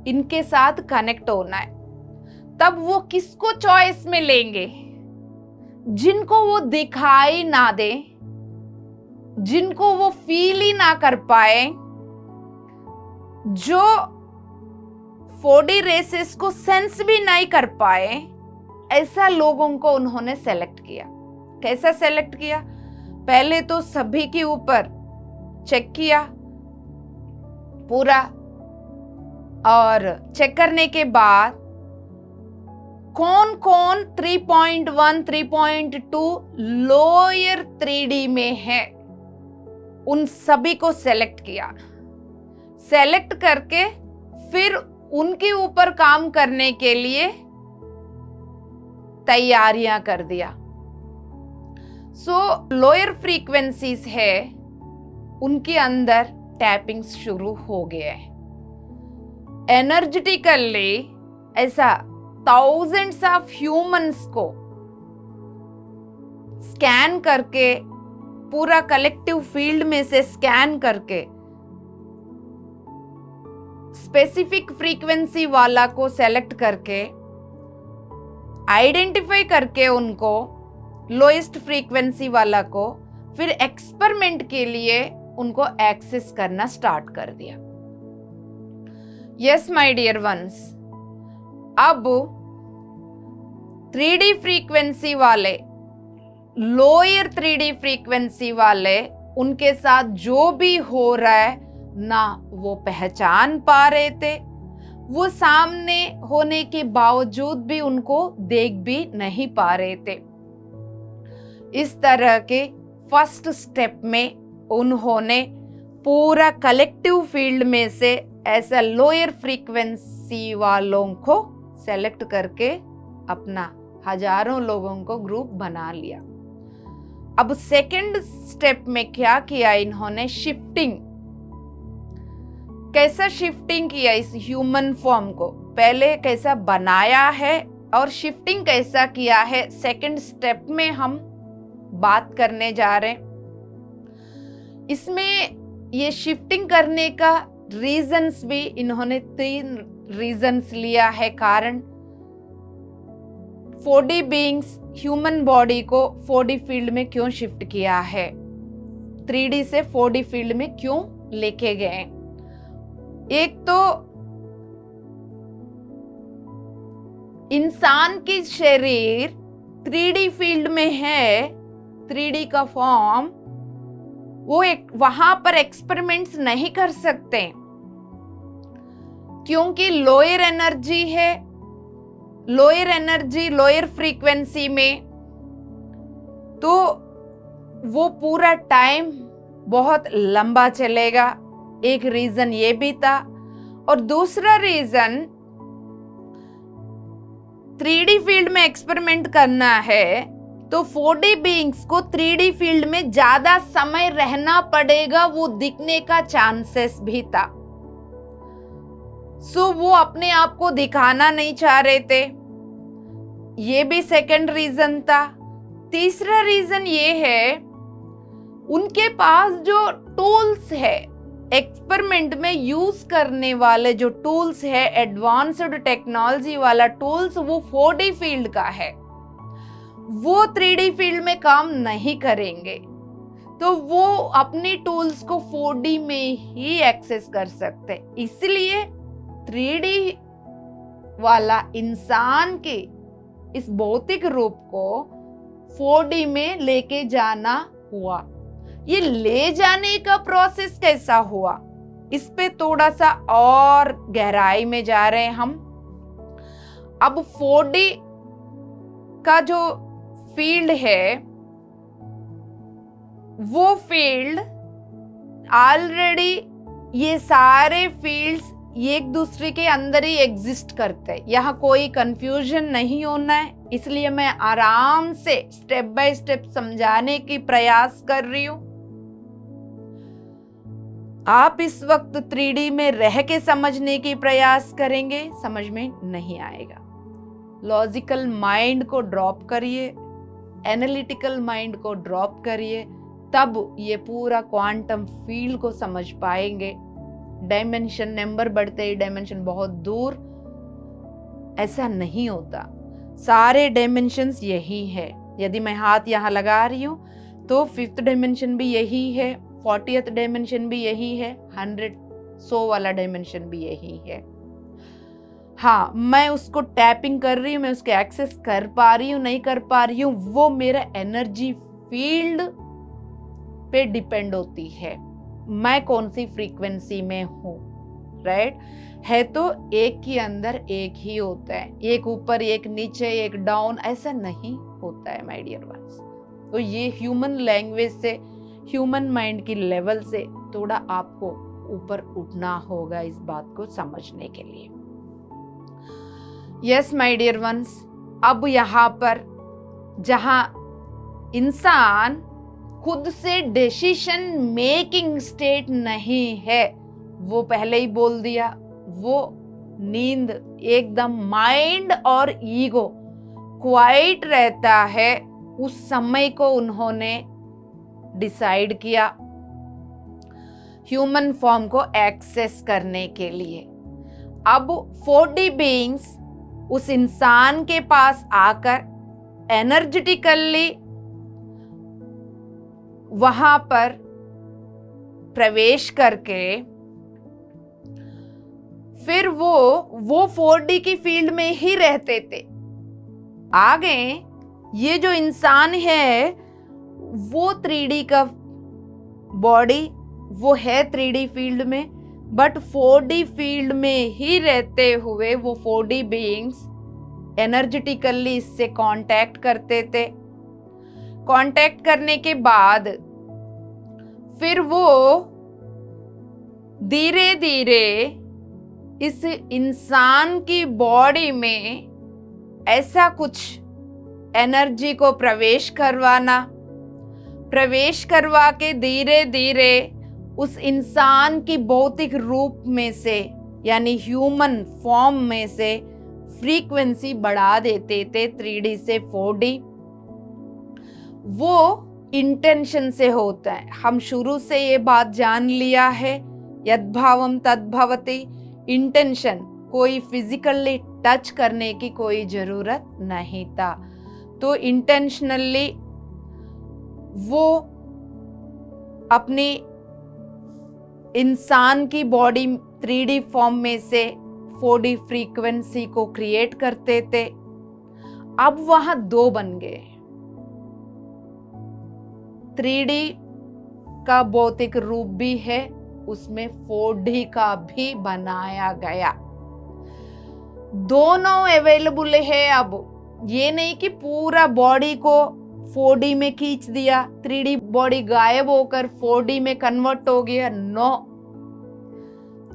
Speaker 1: इनके साथ कनेक्ट होना है, तब वो किसको चॉइस में लेंगे? जिनको वो दिखाई ना दे, जिनको वो फील ही ना कर पाए, जो 4D रेसेस को सेंस भी नहीं कर पाए, ऐसा लोगों को उन्होंने सेलेक्ट किया। कैसा सेलेक्ट किया? पहले तो सभी के ऊपर चेक किया पूरा, और चेक करने के बाद कौन कौन 3.1, 3.2 लोअर 3D में है, उन सभी को सेलेक्ट किया। सेलेक्ट करके फिर उनके ऊपर काम करने के लिए तैयारियां कर दिया। सो लोअर फ्रीक्वेंसीज है, उनके अंदर टैपिंग शुरू हो गया है। एनर्जेटिकली ऐसा थाउजेंड्स ऑफ ह्यूमंस को स्कैन करके, पूरा कलेक्टिव फील्ड में से स्कैन करके, स्पेसिफिक फ्रीक्वेंसी वाला को सेलेक्ट करके, आइडेंटिफाई करके उनको, लोएस्ट फ्रीक्वेंसी वाला को, फिर एक्सपेरिमेंट के लिए उनको एक्सेस करना स्टार्ट कर दिया। यस माय डियर वंस, अब 3D फ्रीक्वेंसी वाले, लोअर 3D फ्रीक्वेंसी वाले, उनके साथ जो भी हो रहा है ना वो पहचान पा रहे थे, वो सामने होने के बावजूद भी उनको देख भी नहीं पा रहे थे। इस तरह के फर्स्ट स्टेप में उन्होंने पूरा कलेक्टिव फील्ड में से ऐसा लोअर फ्रीक्वेंसी वालों को सेलेक्ट करके अपना हजारों लोगों को ग्रुप बना लिया। अब सेकंड स्टेप में क्या किया इन्होंने? शिफ्टिंग। कैसा शिफ्टिंग किया इस ह्यूमन फॉर्म को? पहले कैसा बनाया है और शिफ्टिंग कैसा किया है, सेकंड स्टेप में हम बात करने जा रहे हैं। इसमें ये शिफ्टिंग करने का रीजंस भी इन्होंने 3 रीजंस लिया है कारण। 4D बीइंग्स ह्यूमन बॉडी को 4D फील्ड में क्यों शिफ्ट किया है, 3D से 4D फील्ड में क्यों लेके गए। एक तो इंसान की शरीर 3D फील्ड में है, 3D का फॉर्म, वो एक वहां पर एक्सपेरिमेंट्स नहीं कर सकते क्योंकि लोअर एनर्जी है, लोअर एनर्जी लोअर फ्रीक्वेंसी में, तो वो पूरा टाइम बहुत लंबा चलेगा। एक रीजन ये भी था। और दूसरा रीजन 3D फील्ड में एक्सपेरिमेंट करना है तो 4D बीइंग्स को 3D फील्ड में ज्यादा समय रहना पड़ेगा, वो दिखने का चांसेस भी था। सो वो अपने आप को दिखाना नहीं चाह रहे थे, ये भी सेकंड रीजन था। तीसरा रीजन ये है उनके पास जो टूल्स है, एक्सपेरिमेंट में यूज करने वाले जो टूल्स है, एडवांस्ड टेक्नोलॉजी वाला टूल्स, वो 4D फील्ड का है, वो 3D फील्ड में काम नहीं करेंगे। तो वो अपनी टूल्स को 4D में ही एक्सेस कर सकते, इसलिए 3D वाला इंसान के इस भौतिक रूप को 4D में लेके जाना हुआ। ये ले जाने का प्रोसेस कैसा हुआ, इस पे थोड़ा सा और गहराई में जा रहे हैं हम। अब 4D का जो फील्ड है, वो फील्ड ऑलरेडी, ये सारे फील्ड्स एक दूसरे के अंदर ही एग्जिस्ट करते हैं, यहाँ कोई कंफ्यूजन नहीं होना है, इसलिए मैं आराम से स्टेप बाय स्टेप समझाने की प्रयास कर रही हूं। आप इस वक्त 3D में रह के समझने की प्रयास करेंगे, समझ में नहीं आएगा। लॉजिकल माइंड को ड्रॉप करिए, एनालिटिकल माइंड को ड्रॉप करिए, तब ये पूरा क्वांटम फील्ड को समझ पाएंगे। डायमेंशन नंबर बढ़ते ही डायमेंशन बहुत दूर, ऐसा नहीं होता। सारे डायमेंशंस यही है। यदि मैं हाथ यहाँ लगा रही हूँ तो 5th डायमेंशन भी यही है, 40th डायमेंशन भी यही है, 100 वाला डायमेंशन भी यही है। हाँ, मैं उसको टैपिंग कर रही हूँ, मैं उसके एक्सेस कर पा रही हूँ, नहीं कर पा रही हूँ, वो मेरा एनर्जी फील्ड पे डिपेंड होती है, मैं कौन सी फ्रीक्वेंसी में हूँ, राइट। है तो एक के अंदर एक ही होता है, एक ऊपर एक नीचे एक डाउन, ऐसा नहीं होता है माय डियर वंस। तो ये ह्यूमन लैंग्वेज से, ह्यूमन माइंड की लेवल से थोड़ा आपको ऊपर उठना होगा इस बात को समझने के लिए। यस माय डियर वंस, अब यहाँ पर जहाँ इंसान खुद से डिसीजन मेकिंग स्टेट नहीं है, वो पहले ही बोल दिया, वो नींद एकदम माइंड और ईगो क्वाइट रहता है, उस समय को उन्होंने डिसाइड किया ह्यूमन फॉर्म को एक्सेस करने के लिए। अब 4D बीइंग्स उस इंसान के पास आकर एनर्जेटिकली वहां पर प्रवेश करके फिर वो 4D की फील्ड में ही रहते थे। आगे ये जो इंसान है वो 3D का बॉडी, वो है 3D फील्ड में, बट 4D फील्ड में ही रहते हुए वो 4D बीइंग्स एनर्जेटिकली इससे कांटेक्ट करते थे। कांटेक्ट करने के बाद फिर वो धीरे धीरे इस इंसान की बॉडी में ऐसा कुछ एनर्जी को प्रवेश करवा के धीरे धीरे उस इंसान की भौतिक रूप में से, यानी ह्यूमन फॉर्म में से फ्रीक्वेंसी बढ़ा देते थे 3D से 4D। वो इंटेंशन से होता है। हम शुरू से ये बात जान लिया है, यद्भावम तद्भवति। इंटेंशन, कोई फिजिकली टच करने की कोई जरूरत नहीं था। तो इंटेंशनली वो अपनी इंसान की बॉडी 3D फॉर्म में से 4D फ्रीक्वेंसी को क्रिएट करते थे। अब वहां 2 बन गए। 3D का भौतिक रूप भी है, उसमें 4D का भी बनाया गया। दोनों अवेलेबल है। अब ये नहीं कि पूरा बॉडी को 4D में खींच दिया, 3D बॉडी गायब होकर 4D में कन्वर्ट हो गया। नो,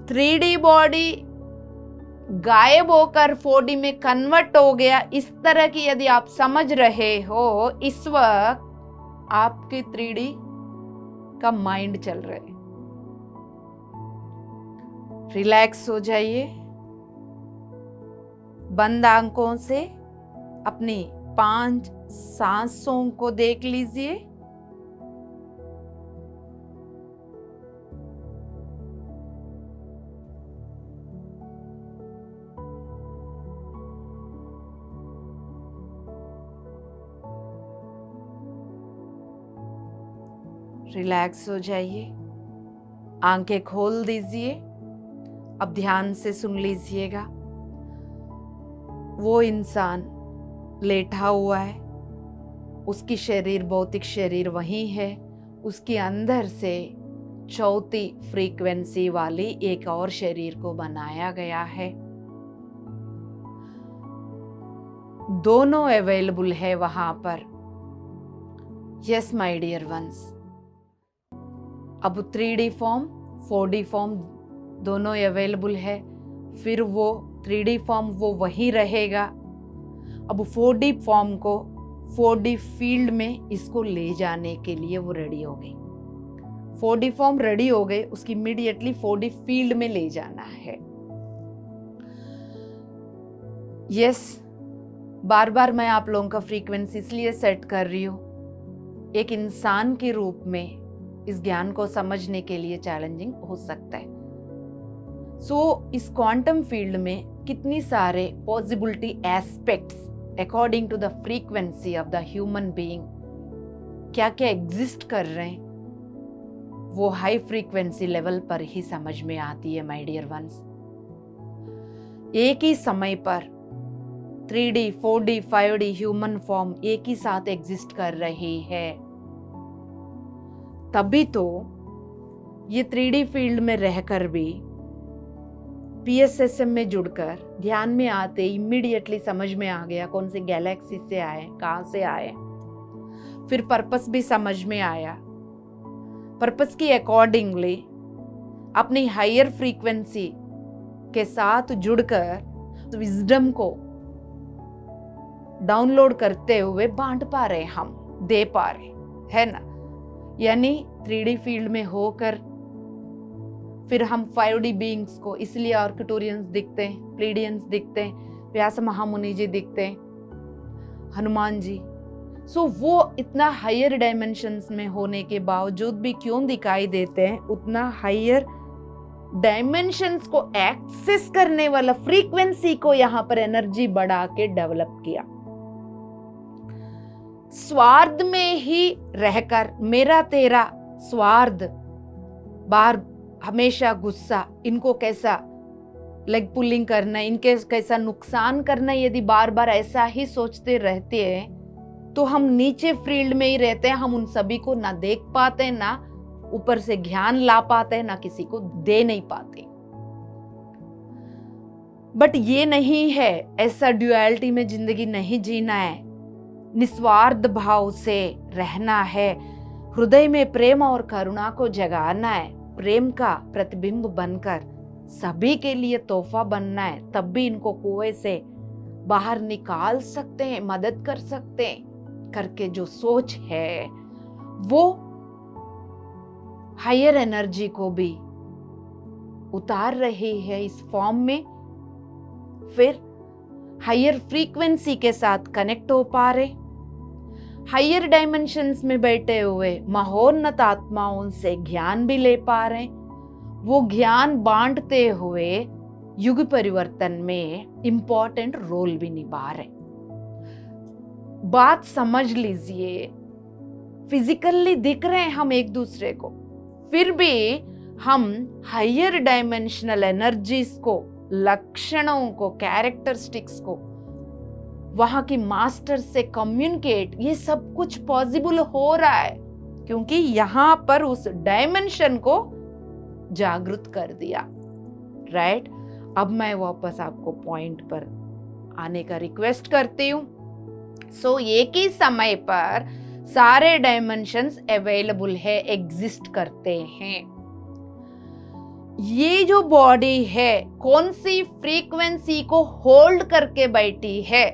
Speaker 1: 3D बॉडी गायब होकर 4D में कन्वर्ट हो गया। इस तरह की यदि आप समझ रहे हो, इस वक्त आपके 3D का माइंड चल रहा है। रिलैक्स हो जाइए, बंद आंखों से अपनी 5 सांसों को देख लीजिए। रिलैक्स हो जाइए, आंखें खोल दीजिए। अब ध्यान से सुन लीजिएगा। वो इंसान लेटा हुआ है, उसकी शरीर, भौतिक शरीर वही है। उसके अंदर से 4थी फ्रीक्वेंसी वाली एक और शरीर को बनाया गया है। दोनों अवेलेबल है वहां पर। यस माय डियर वंस, अब 3D फॉर्म 4D फॉर्म दोनों अवेलेबल है। फिर वो 3D फॉर्म वो वही रहेगा। अब 4D फॉर्म को 4D फील्ड में इसको ले जाने के लिए वो रेडी हो गई। 4D फॉर्म रेडी हो गई, उसकी इमीडिएटली 4D फील्ड में ले जाना है। यस, बार बार मैं आप लोगों का फ्रीक्वेंसी इसलिए सेट कर रही हूँ, एक इंसान के रूप में इस ज्ञान को समझने के लिए चैलेंजिंग हो सकता है। इस क्वांटम फील्ड में कितनी सारे possibility aspects according to the frequency of the human being क्या क्या एग्जिस्ट कर रहे हैं, वो हाई फ्रीक्वेंसी लेवल पर ही समझ में आती है माय डियर वंस। एक ही समय पर 3D 4D 5D human form एक ही साथ एग्जिस्ट कर रही है। तभी तो ये 3D फील्ड में रहकर भी PSSM में जुड़कर ध्यान में आते इमीडिएटली समझ में आ गया कौन से गैलेक्सी से आए, कहां से आए। फिर पर्पस भी समझ में आया। पर्पस की अकॉर्डिंगली अपनी हायर फ्रीक्वेंसी के साथ जुड़कर विजडम को डाउनलोड करते हुए बांट पा रहे, हम दे पा रहे, है ना। यानी 3D फील्ड में होकर फिर हम 5D बीइंग्स को, इसलिए आर्कटूरियंस दिखते हैं, प्लीडियंस दिखते हैं, व्यास महामुनि जी दिखते हैं, हनुमान जी। वो इतना हायर डायमेंशंस में होने के बावजूद भी क्यों दिखाई देते हैं, उतना हायर डायमेंशंस को एक्सेस करने वाला फ्रीक्वेंसी को यहाँ पर एनर्जी बढ़ा के डेवलप किया। स्वार्थ में ही रहकर, मेरा तेरा स्वार्थ, बार हमेशा गुस्सा, इनको कैसा लेग पुलिंग करना, इनके कैसा नुकसान करना, यदि बार बार ऐसा ही सोचते रहते हैं तो हम नीचे फील्ड में ही रहते हैं। हम उन सभी को ना देख पाते, ना ऊपर से ज्ञान ला पाते, ना किसी को दे नहीं पाते। बट ये नहीं है, ऐसा ड्युअलिटी में जिंदगी नहीं जीना है। निस्वार्थ भाव से रहना है, हृदय में प्रेम और करुणा को जगाना है, प्रेम का प्रतिबिंब बनकर सभी के लिए तोहफा बनना है। तब भी इनको कुएं से बाहर निकाल सकते हैं, मदद कर सकते हैं करके जो सोच है वो हायर एनर्जी को भी उतार रही है इस फॉर्म में। फिर हायर फ्रीक्वेंसी के साथ कनेक्ट हो पा रहे, हायर डायमेंशंस में बैठे हुए महोन्नत आत्माओं से ज्ञान भी ले पा रहे हैं। वो ज्ञान बांटते हुए युग परिवर्तन में इंपॉर्टेंट रोल भी निभा रहे। बात समझ लीजिए, फिजिकली दिख रहे हैं हम एक दूसरे को, फिर भी हम हायर डायमेंशनल एनर्जीज को, लक्षणों को, कैरेक्टरिस्टिक्स को, वहां की मास्टर से कम्युनिकेट, ये सब कुछ पॉसिबल हो रहा है क्योंकि यहां पर उस डायमेंशन को जागृत कर दिया। राइट? अब मैं वापस आपको पॉइंट पर आने का रिक्वेस्ट करती हूं। सो एक ही समय पर सारे डायमेंशंस अवेलेबल है, एग्जिस्ट करते हैं। ये जो बॉडी है कौन सी फ्रीक्वेंसी को होल्ड करके बैठी है,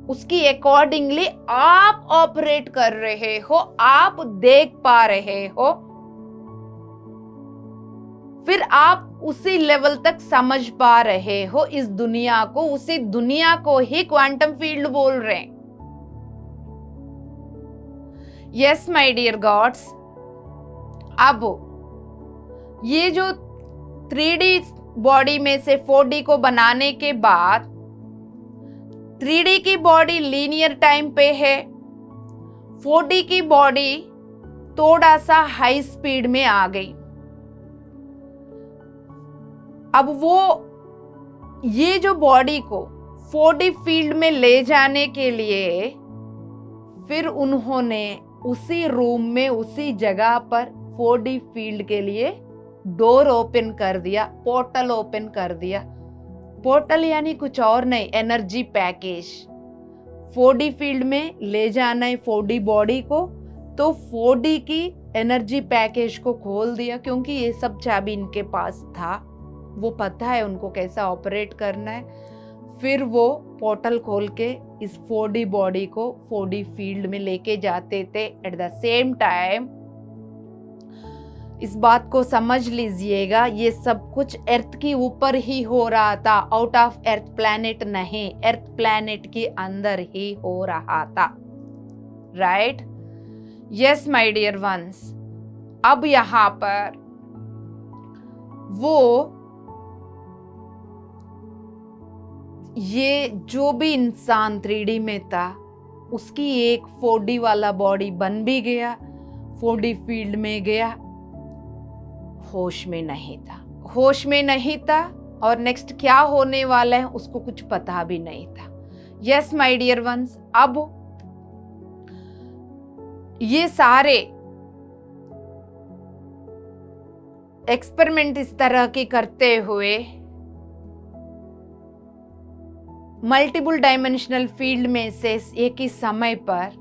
Speaker 1: उसकी अकॉर्डिंगली आप ऑपरेट कर रहे हो, आप देख पा रहे हो, फिर आप उसी लेवल तक समझ पा रहे हो इस दुनिया को। उसी दुनिया को ही क्वांटम फील्ड बोल रहे हैं। यस माय डियर गॉड्स, अब ये जो 3D बॉडी में से 4D को बनाने के बाद 3D की बॉडी लीनियर टाइम पे है, 4D की बॉडी थोड़ा सा हाई स्पीड में आ गई। अब वो ये जो बॉडी को 4D फील्ड में ले जाने के लिए फिर उन्होंने उसी रूम में, उसी जगह पर 4D फील्ड के लिए डोर ओपन कर दिया, पोर्टल ओपन कर दिया। पोर्टल यानी कुछ और नहीं, एनर्जी पैकेज। 4D फील्ड में ले जाना है 4D बॉडी को, तो 4D की एनर्जी पैकेज को खोल दिया क्योंकि ये सब चाबी इनके पास था, वो पता है उनको कैसा ऑपरेट करना है। फिर वो पोर्टल खोल के इस 4D बॉडी को 4D फील्ड में लेके जाते थे। एट द सेम टाइम इस बात को समझ लीजिएगा, ये सब कुछ अर्थ के ऊपर ही हो रहा था, आउट ऑफ अर्थ प्लैनेट नहीं, अर्थ प्लैनेट के अंदर ही हो रहा था। Right? Yes my dear ones, अब यहां पर वो ये जो भी इंसान 3D में था उसकी एक 4D वाला बॉडी बन भी गया, 4D फील्ड में गया, होश में नहीं था। होश में नहीं था और नेक्स्ट क्या होने वाला है उसको कुछ पता भी नहीं था। यस माय डियर वंस, अब ये सारे एक्सपेरिमेंट इस तरह के करते हुए मल्टीपल डायमेंशनल फील्ड में से एक ही समय पर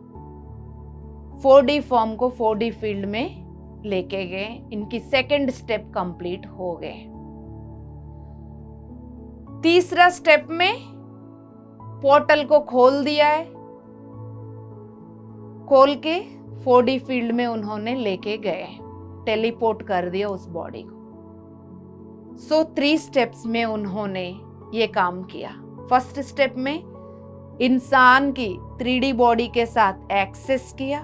Speaker 1: 4D फॉर्म को 4D फील्ड में लेके गए। इनकी सेकंड स्टेप कंप्लीट हो गए। तीसरा स्टेप में पोर्टल को खोल दिया है, खोल के 4D फील्ड में उन्होंने लेके गए, टेलीपोर्ट कर दिया उस बॉडी को। सो 3 स्टेप्स में उन्होंने ये काम किया। फर्स्ट स्टेप में इंसान की 3D बॉडी के साथ एक्सेस किया।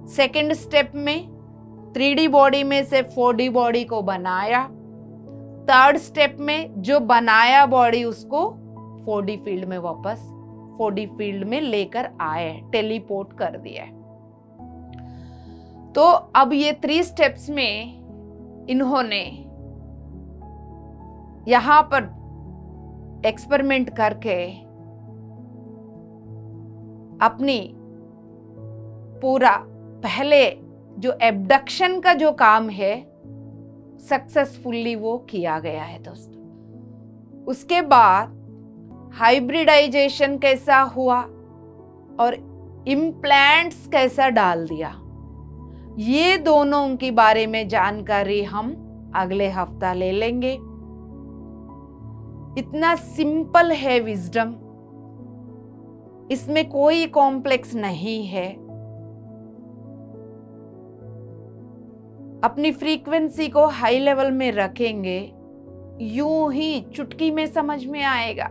Speaker 1: सेकंड स्टेप में 3D बॉडी में से 4D बॉडी को बनाया। थर्ड स्टेप में जो बनाया बॉडी उसको 4D फील्ड में वापस 4D फील्ड में लेकर आए, टेलीपोर्ट कर दिया। तो अब ये 3 स्टेप्स में इन्होंने यहां पर एक्सपेरिमेंट करके अपनी पूरा पहले जो एब्डक्शन का जो काम है सक्सेसफुली वो किया गया है दोस्तों। उसके बाद हाइब्रिडाइजेशन कैसा हुआ और इम्प्लांट्स कैसा डाल दिया, ये दोनों के बारे में जानकारी हम अगले हफ्ता ले लेंगे। इतना सिंपल है विजडम, इसमें कोई कॉम्प्लेक्स नहीं है। अपनी फ्रीक्वेंसी को हाई लेवल में रखेंगे, यूं ही चुटकी में समझ में आएगा।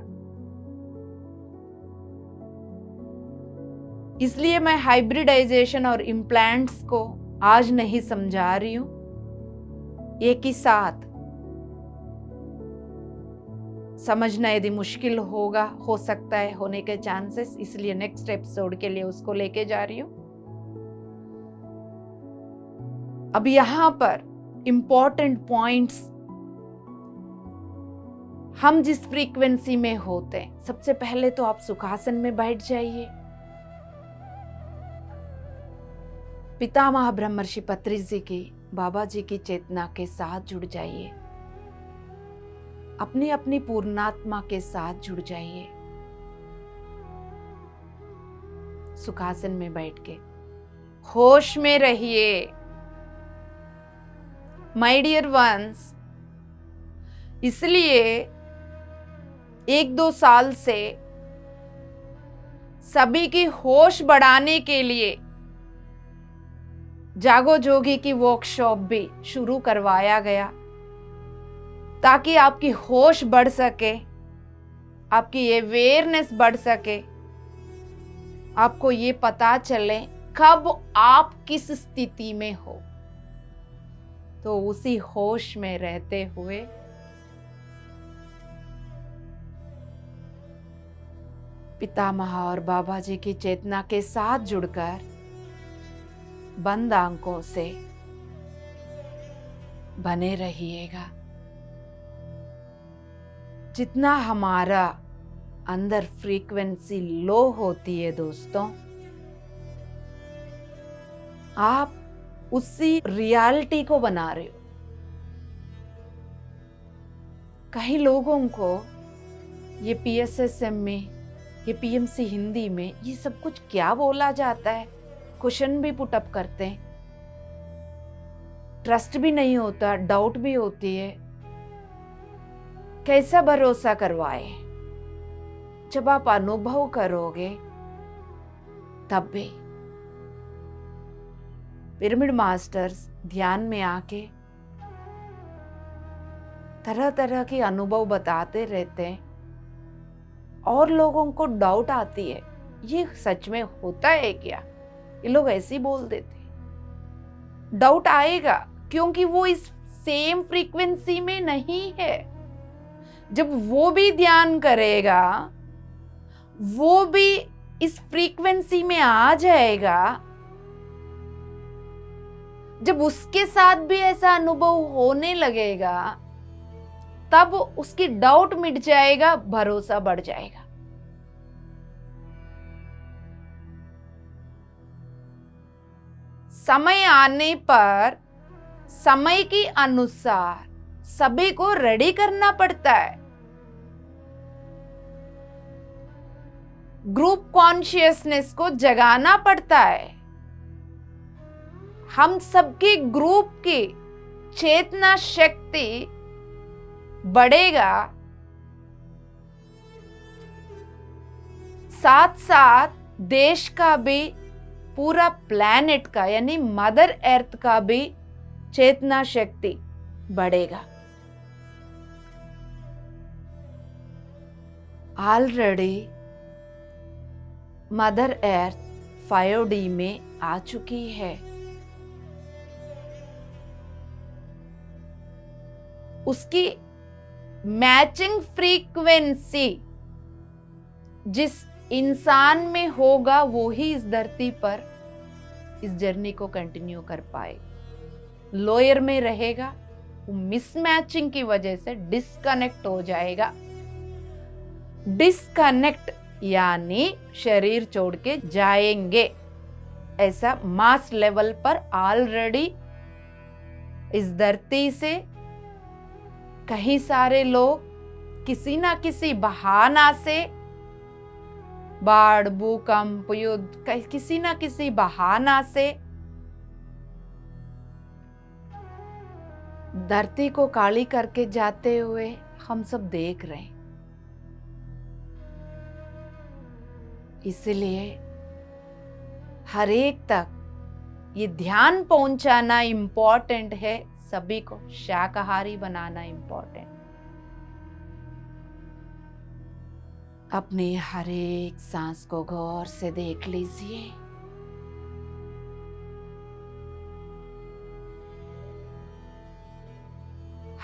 Speaker 1: इसलिए मैं हाइब्रिडाइजेशन और इम्प्लांट्स को आज नहीं समझा रही हूं, एक ही साथ समझना यदि मुश्किल होगा, हो सकता है होने के चांसेस, इसलिए नेक्स्ट एपिसोड के लिए उसको लेके जा रही हूं। अब यहां पर इंपॉर्टेंट पॉइंट्स, हम जिस फ्रीक्वेंसी में होते हैं, सबसे पहले तो आप सुखासन में बैठ जाइए। पितामह ब्रह्मर्षि पत्री जी की, बाबा जी की चेतना के साथ जुड़ जाइए, अपनी अपनी पूर्णात्मा के साथ जुड़ जाइए। सुखासन में बैठ के होश में रहिए। माय डियर वंस, इसलिए 1-2 साल से सभी की होश बढ़ाने के लिए जागो जोगी की वर्कशॉप भी शुरू करवाया गया, ताकि आपकी होश बढ़ सके, आपकी अवेयरनेस बढ़ सके, आपको ये पता चले कब आप किस स्थिति में हो। तो उसी होश में रहते हुए पितामह और बाबा जी की चेतना के साथ जुड़कर बंद आंखों से बने रहिएगा। जितना हमारा अंदर फ्रीक्वेंसी लो होती है दोस्तों, आप उसी रियलिटी को बना रहे हो। कई लोगों को ये PSSM में, ये PMC हिंदी में ये सब कुछ क्या बोला जाता है, क्वेश्चन भी पुटअप करते हैं, ट्रस्ट भी नहीं होता, डाउट भी होती है। कैसा भरोसा करवाए? जब आप अनुभव करोगे तब भी। पिरामिड मास्टर्स ध्यान में आके तरह तरह के अनुभव बताते रहते हैं और लोगों को डाउट आती है, ये सच में होता है क्या? ये लोग ऐसे ही बोल देते हैं। डाउट आएगा क्योंकि वो इस सेम फ्रीक्वेंसी में नहीं है। जब वो भी ध्यान करेगा, वो भी इस फ्रीक्वेंसी में आ जाएगा, जब उसके साथ भी ऐसा अनुभव होने लगेगा, तब उसकी डाउट मिट जाएगा, भरोसा बढ़ जाएगा। समय आने पर समय के अनुसार सभी को रेडी करना पड़ता है। ग्रुप कॉन्शियसनेस को जगाना पड़ता है। हम सबके ग्रुप की चेतना शक्ति बढ़ेगा, साथ साथ देश का भी, पूरा प्लैनेट का यानी मदर अर्थ का भी चेतना शक्ति बढ़ेगा। ऑलरेडी मदर अर्थ 5D में आ चुकी है। उसकी मैचिंग फ्रीक्वेंसी जिस इंसान में होगा, वो ही इस धरती पर इस जर्नी को कंटिन्यू कर पाए। लोअर में रहेगा, वो मिसमैचिंग की वजह से डिस्कनेक्ट हो जाएगा। डिस्कनेक्ट यानी शरीर छोड़ के जाएंगे। ऐसा मास लेवल पर ऑलरेडी इस धरती से कई सारे लोग किसी ना किसी बहाना से, बाढ़, भूकंप, युद्ध, किसी ना किसी बहाना से धरती को काली करके जाते हुए हम सब देख रहे हैं। इसलिए हर एक तक ये ध्यान पहुंचाना इंपॉर्टेंट है। सभी को शाकाहारी बनाना इंपॉर्टेंट। अपने हर एक सांस को गौर से देख लीजिए।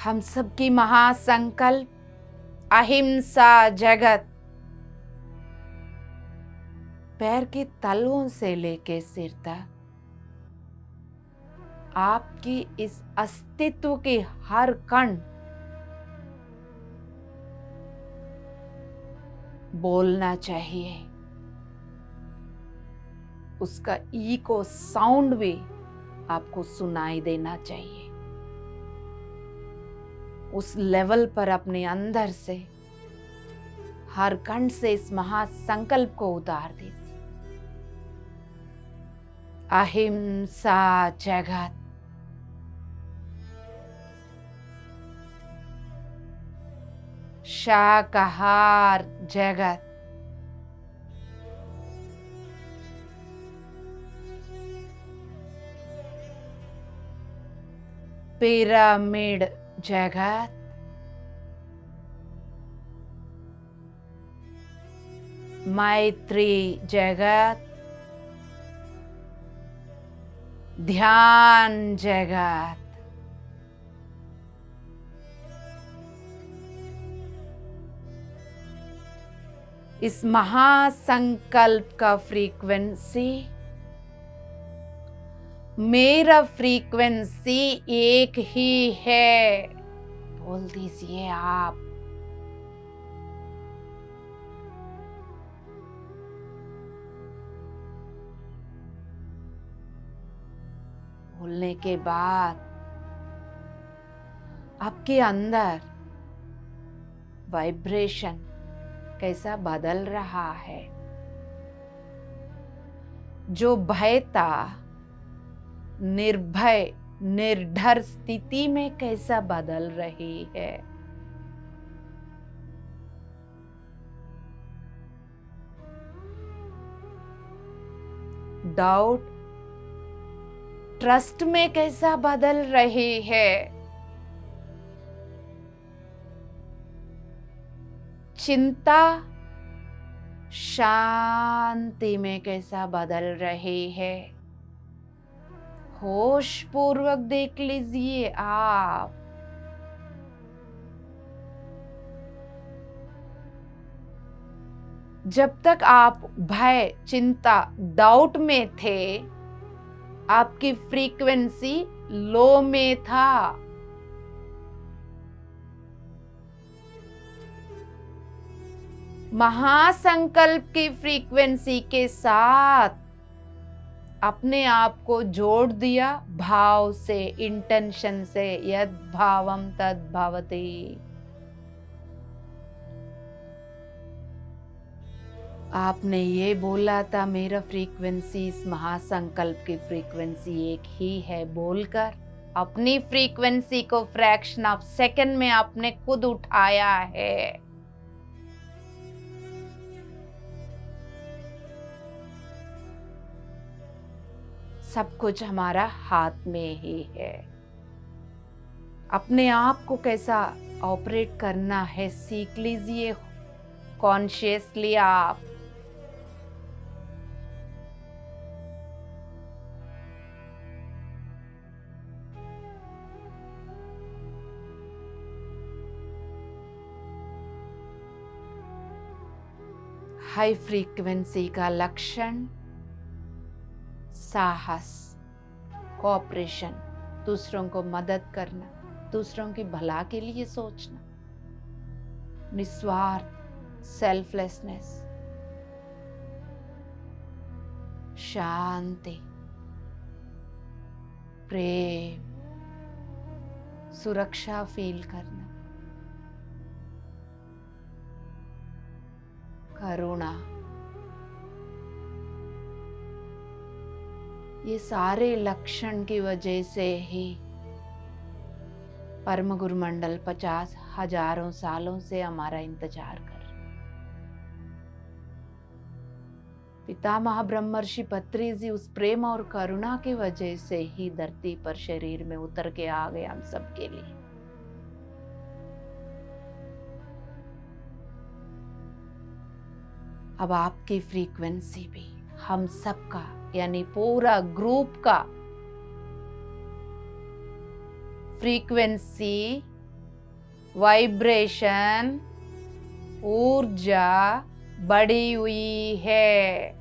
Speaker 1: हम सबकी महासंकल्प अहिंसा जगत, पैर के तलवों से लेके सिर तक आपकी इस अस्तित्व के हर कण बोलना चाहिए। उसका इको साउंड भी आपको सुनाई देना चाहिए। उस लेवल पर अपने अंदर से हर कण से इस महासंकल्प को उतार दीजिए। अहिंसा जगत, शाकाहार जगत, पिरामिड जगत, मैत्री जगत, ध्यान जगत, इस महासंकल्प का फ्रीक्वेंसी, मेरा फ्रीक्वेंसी एक ही है, बोल दीजिए आप। बोलने के बाद आपके अंदर वाइब्रेशन कैसा बदल रहा है। जो भय था, निर्भय निर्डर स्थिति में कैसा बदल रही है। डाउट ट्रस्ट में कैसा बदल रही है। चिंता शांति में कैसा बदल रही है। होश पूर्वक देख लीजिए आप। जब तक आप भय, चिंता, डाउट में थे, आपकी फ्रीक्वेंसी लो में था। महासंकल्प की फ्रीक्वेंसी के साथ अपने आप को जोड़ दिया भाव से, इंटेंशन से। यद भावम तद भवति। आपने ये बोला था मेरा फ्रीक्वेंसी इस महासंकल्प की फ्रीक्वेंसी एक ही है, बोलकर अपनी फ्रीक्वेंसी को फ्रैक्शन ऑफ सेकंड में आपने खुद उठाया है। सब कुछ हमारा हाथ में ही है। अपने आप को कैसा ऑपरेट करना है सीख लीजिए कॉन्शियसली आप। हाई फ्रीक्वेंसी का लक्षण साहस, कोऑपरेशन, दूसरों को मदद करना, दूसरों की भला के लिए सोचना, निस्वार्थ, सेल्फलेसनेस, शांति, प्रेम, सुरक्षा फील करना, करुणा, ये सारे लक्षण की वजह से ही परम गुरु मंडल 50,000 सालों से हमारा इंतजार कर रहा। पितामह ब्रह्मर्षि पत्री जी उस प्रेम और करुणा की वजह से ही धरती पर शरीर में उतर के आ गए हम सबके लिए। अब आपकी फ्रीक्वेंसी भी हम सबका यानी पूरा ग्रुप का फ्रीक्वेंसी, वाइब्रेशन, ऊर्जा बढ़ी हुई है।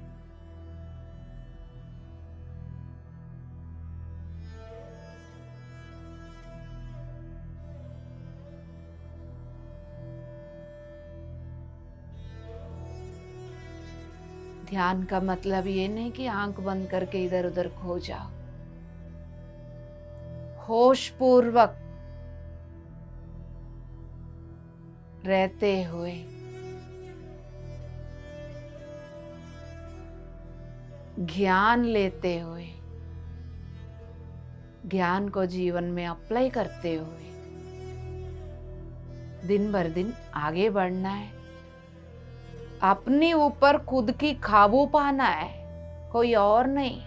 Speaker 1: ध्यान का मतलब ये नहीं कि आंख बंद करके इधर उधर खो जाओ। होश पूर्वक रहते हुए ज्ञान लेते हुए, ज्ञान को जीवन में अप्लाई करते हुए दिन भर दिन आगे बढ़ना है। अपने ऊपर खुद की काबू पाना है, कोई और नहीं।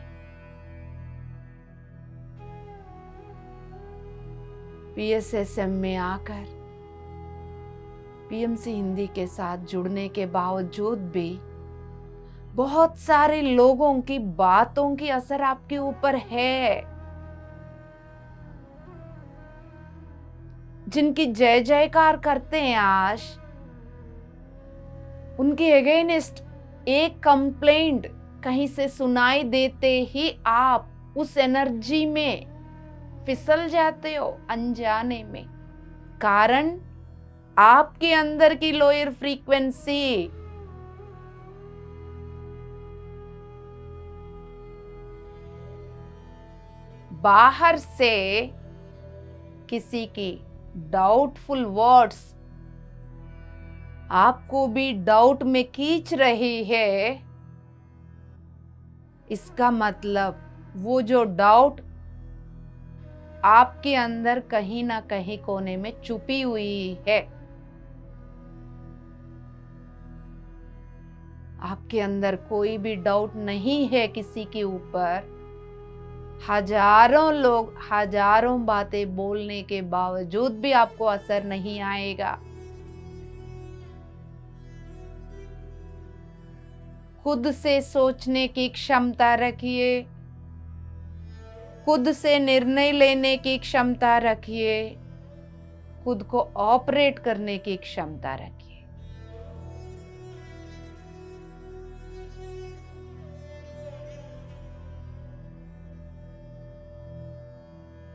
Speaker 1: PSSM में आकर PMC हिंदी के साथ जुड़ने के बावजूद भी बहुत सारे लोगों की बातों की असर आपके ऊपर है, जिनकी जय जयकार करते हैं आज, उनके अगेंस्ट एक कंप्लेंट कहीं से सुनाई देते ही आप उस एनर्जी में फिसल जाते हो अनजाने में। कारण आपके अंदर की लोअर फ्रीक्वेंसी बाहर से किसी की डाउटफुल वर्ड्स आपको भी डाउट में खींच रही है। इसका मतलब वो जो डाउट आपके अंदर कहीं ना कहीं कोने में छुपी हुई है। आपके अंदर कोई भी डाउट नहीं है किसी के ऊपर। हजारों लोग हजारों बातें बोलने के बावजूद भी आपको असर नहीं आएगा। खुद से सोचने की क्षमता रखिए, खुद से निर्णय लेने की क्षमता रखिए, खुद को ऑपरेट करने की क्षमता रखिए।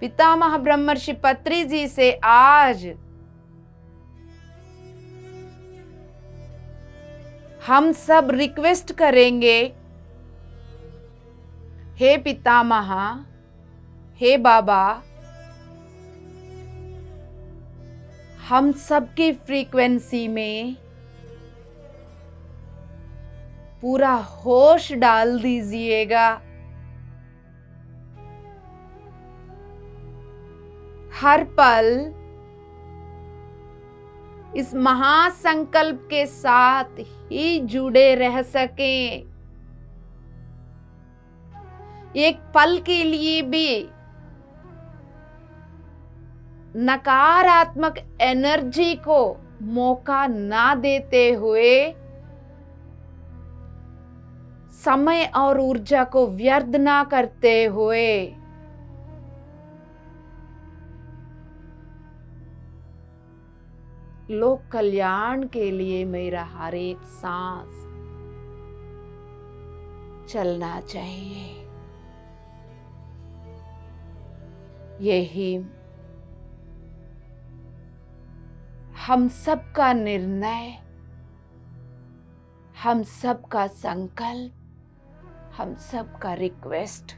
Speaker 1: पितामह ब्रह्मर्षि पत्री जी से आज हम सब रिक्वेस्ट करेंगे, हे पितामह, हे बाबा, हम सबकी फ्रीक्वेंसी में पूरा होश डाल दीजिएगा। हर पल इस महासंकल्प के साथ ही जुड़े रह सकें। एक पल के लिए भी नकारात्मक एनर्जी को मौका ना देते हुए समय और ऊर्जा को व्यर्थ ना करते हुए लोक कल्याण के लिए मेरा हर एक सांस चलना चाहिए। यही हम सबका निर्णय, हम सबका संकल्प, हम सबका request.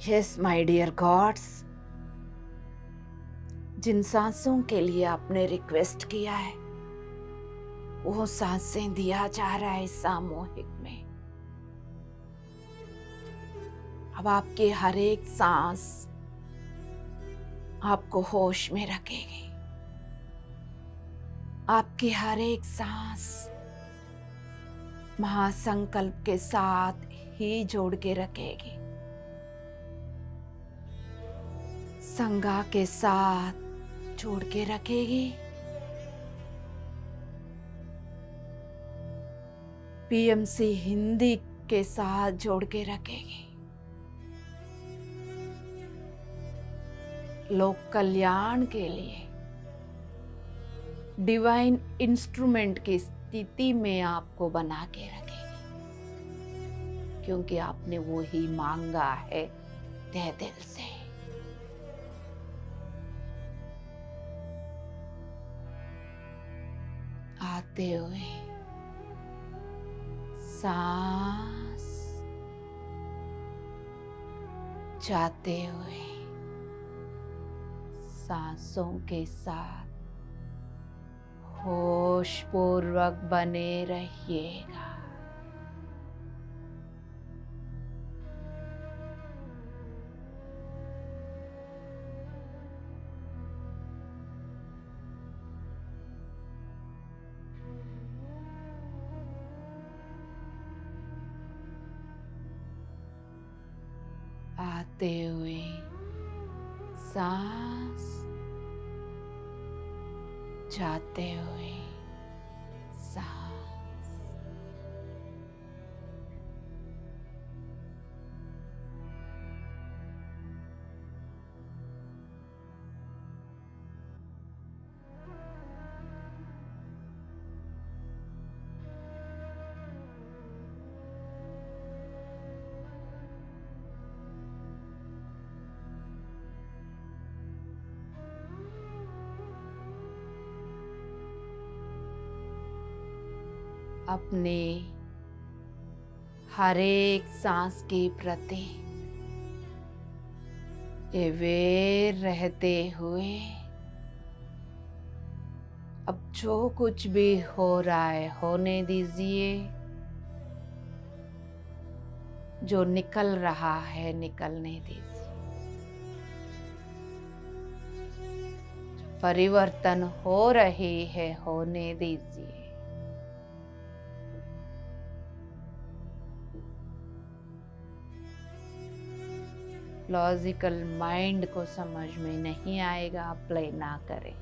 Speaker 1: Yes my dear gods, जिन सांसों के लिए आपने रिक्वेस्ट किया है वो सांसें दिया जा रहा है इस सामूहिक में। अब आपके हर एक सांस आपको होश में रखेगी। आपकी हर एक सांस महासंकल्प के साथ ही जोड़ के रखेगी। संज्ञा के साथ जोड़ के रखेगी। पीएमसी हिंदी के साथ जोड़ के रखेगी। लोक कल्याण के लिए डिवाइन इंस्ट्रूमेंट की स्थिति में आपको बना के रखेगी, क्योंकि आपने वो ही मांगा है तहे दिल से। आते हुए सांस, जाते हुए सांसों के साथ होश पूर्वक बने रहिएगा। आते हुए सांस, जाते हुए सांस। अपने हर एक सांस के प्रति अवेयर रहते हुए अब जो कुछ भी हो रहा है होने दीजिए। जो निकल रहा है निकलने दीजिए। जो परिवर्तन हो रही है होने दीजिए। लॉजिकल माइंड को समझ में नहीं आएगा, अप्लाई ना करें।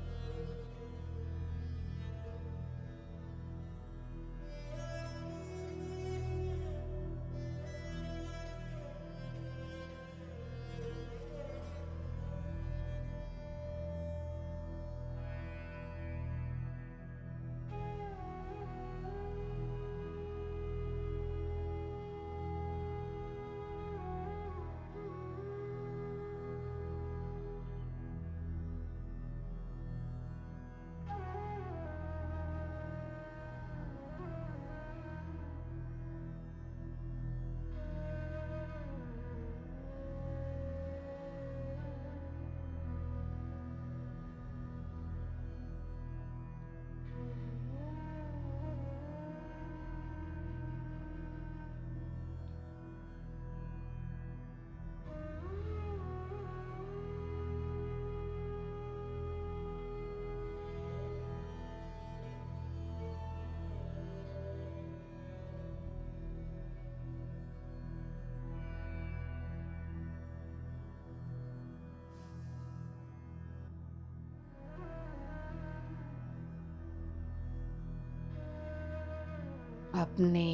Speaker 1: अपने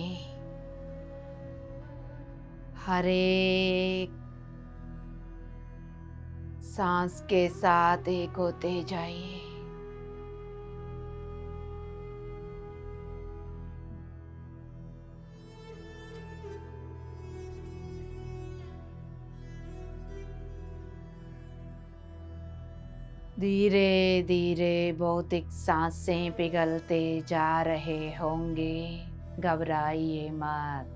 Speaker 1: हर एक सांस के साथ एक होते जाइए। धीरे धीरे भौतिक सांसें पिघलते जा रहे होंगे। घबराइए मत।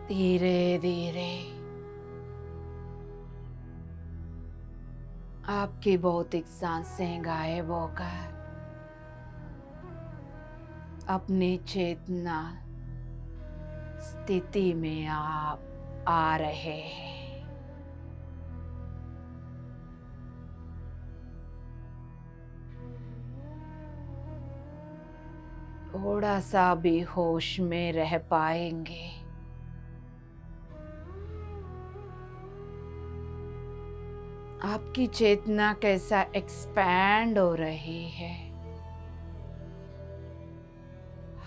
Speaker 1: धीरे धीरे आपकी भौतिक सांसें गायब होकर अपनी चेतना स्थिति में आप आ रहे हैं। थोड़ा सा भी होश में रह पाएंगे। आपकी चेतना कैसा एक्सपैंड हो रही है,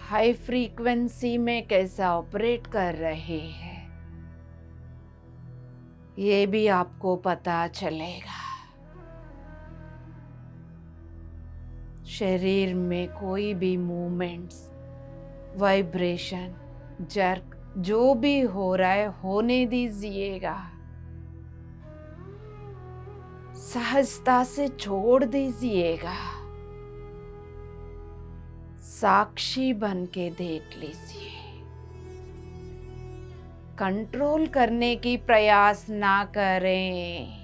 Speaker 1: हाई फ्रीक्वेंसी में कैसा ऑपरेट कर रही है, ये भी आपको पता चलेगा। शरीर में कोई भी मूवमेंट्स, वाइब्रेशन, जर्क जो भी हो रहा है होने दीजिएगा। सहजता से छोड़ दीजिएगा। साक्षी बन के देख लीजिए। कंट्रोल करने की प्रयास ना करें।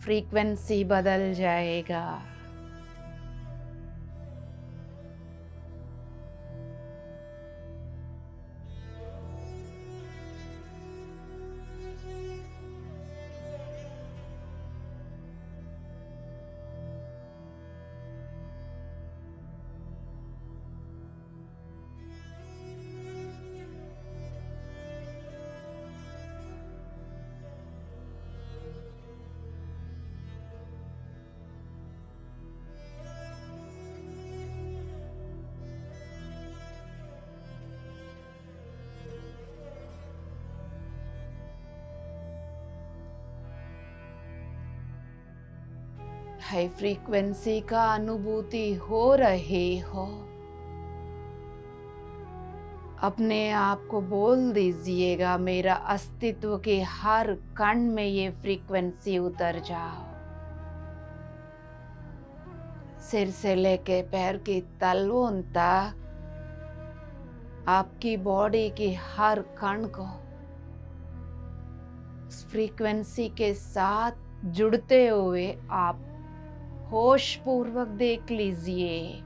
Speaker 1: फ्रीक्वेंसी बदल जाएगा। हाई फ्रीक्वेंसी का अनुभूति हो रही हो, अपने आप को बोल दीजिएगा, मेरा अस्तित्व के हर कण में ये फ्रीक्वेंसी उतर जाओ। सिर से लेके पैर की तलवों तक आपकी बॉडी की हर कण को उस फ्रीक्वेंसी के साथ जुड़ते हुए आप होश पूर्वक देख लीजिए।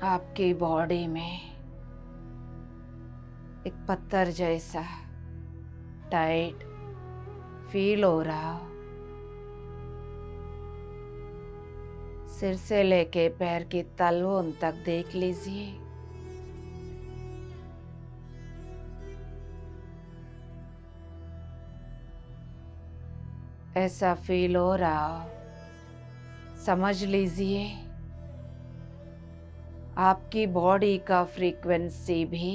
Speaker 1: आपकी बॉडी में एक पत्थर जैसा टाइट फील हो रहा हो। सिर से लेके पैर की तलवों तक देख लीजिए। ऐसा फील हो रहा हो, समझ लीजिए आपकी बॉडी का फ्रीक्वेंसी भी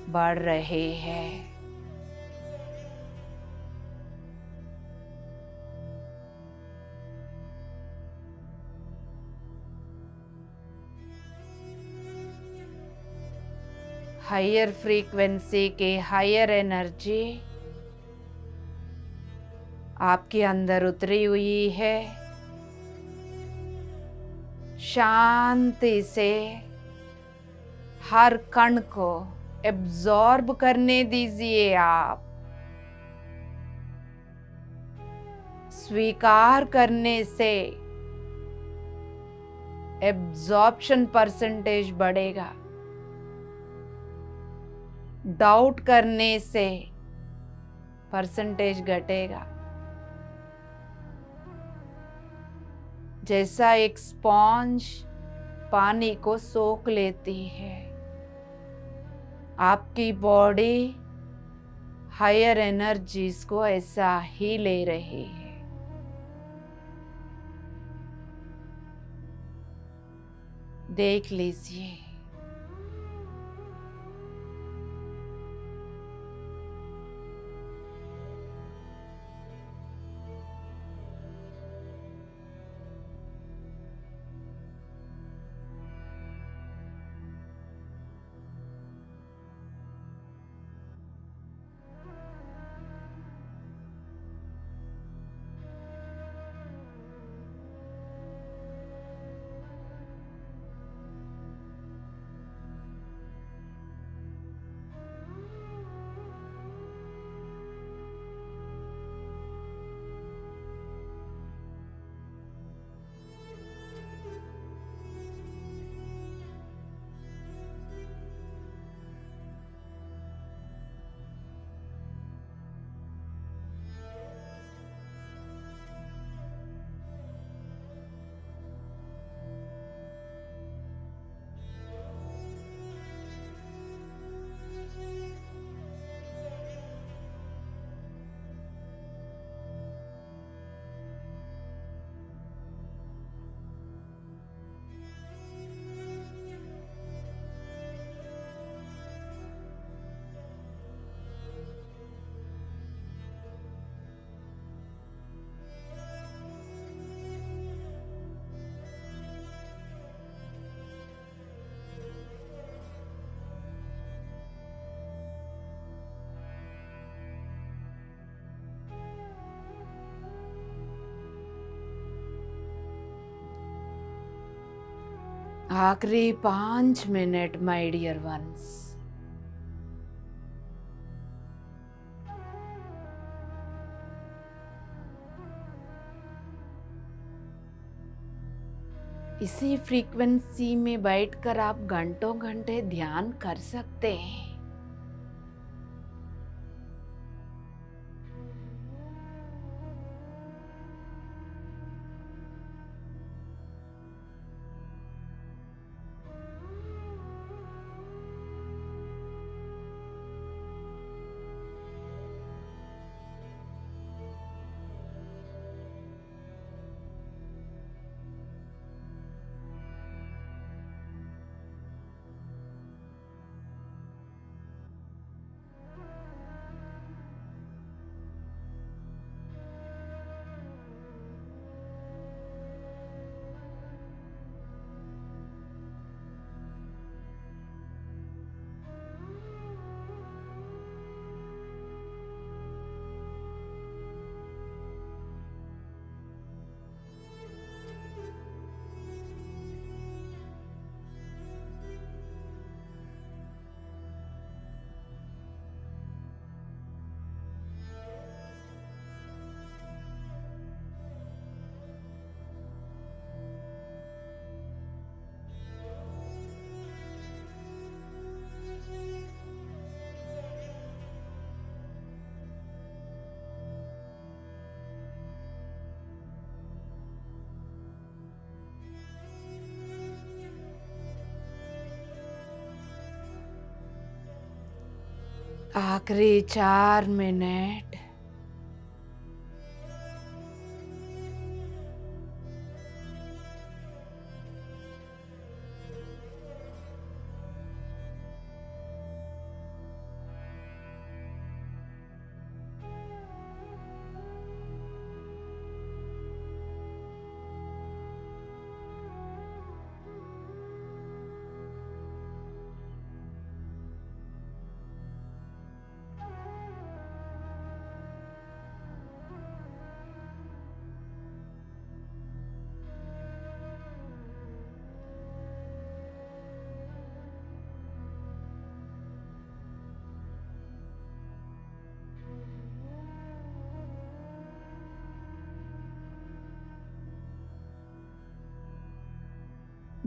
Speaker 1: बढ़ रही है। हायर फ्रीक्वेंसी के हायर एनर्जी आपके अंदर उतरी हुई है। शांति से हर कण को एब्जॉर्ब करने दीजिए। आप स्वीकार करने से एब्जॉर्प्शन परसेंटेज बढ़ेगा। डाउट करने से परसेंटेज घटेगा। जैसा एक स्पॉन्ज पानी को सोख लेती है, आपकी बॉडी हायर एनर्जीज को ऐसा ही ले रही है। देख लीजिए आखिरी 5 मिनट माय डियर वंस। इसी फ्रीक्वेंसी में बैठकर आप घंटों घंटे ध्यान कर सकते हैं। आखिरी 4 मिनट।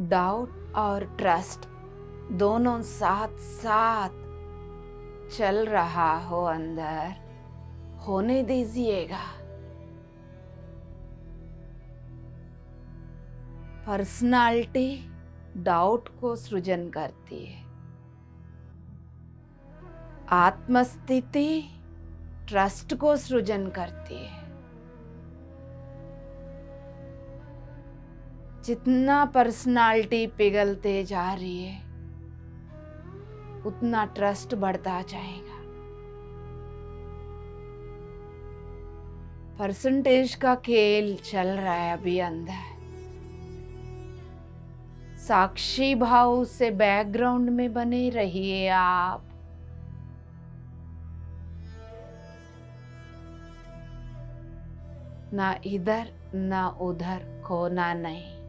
Speaker 1: डाउट और ट्रस्ट दोनों साथ साथ चल रहा हो अंदर, होने दीजिएगा। पर्सनालिटी डाउट को सृजन करती है, आत्मस्थिति ट्रस्ट को सृजन करती है। जितना पर्सनालिटी पिघलते जा रही है उतना ट्रस्ट बढ़ता जाएगा। परसेंटेज का खेल चल रहा है अभी अंदर। साक्षी भाव से बैकग्राउंड में बने रहिए आप। ना इधर ना उधर खोना नहीं।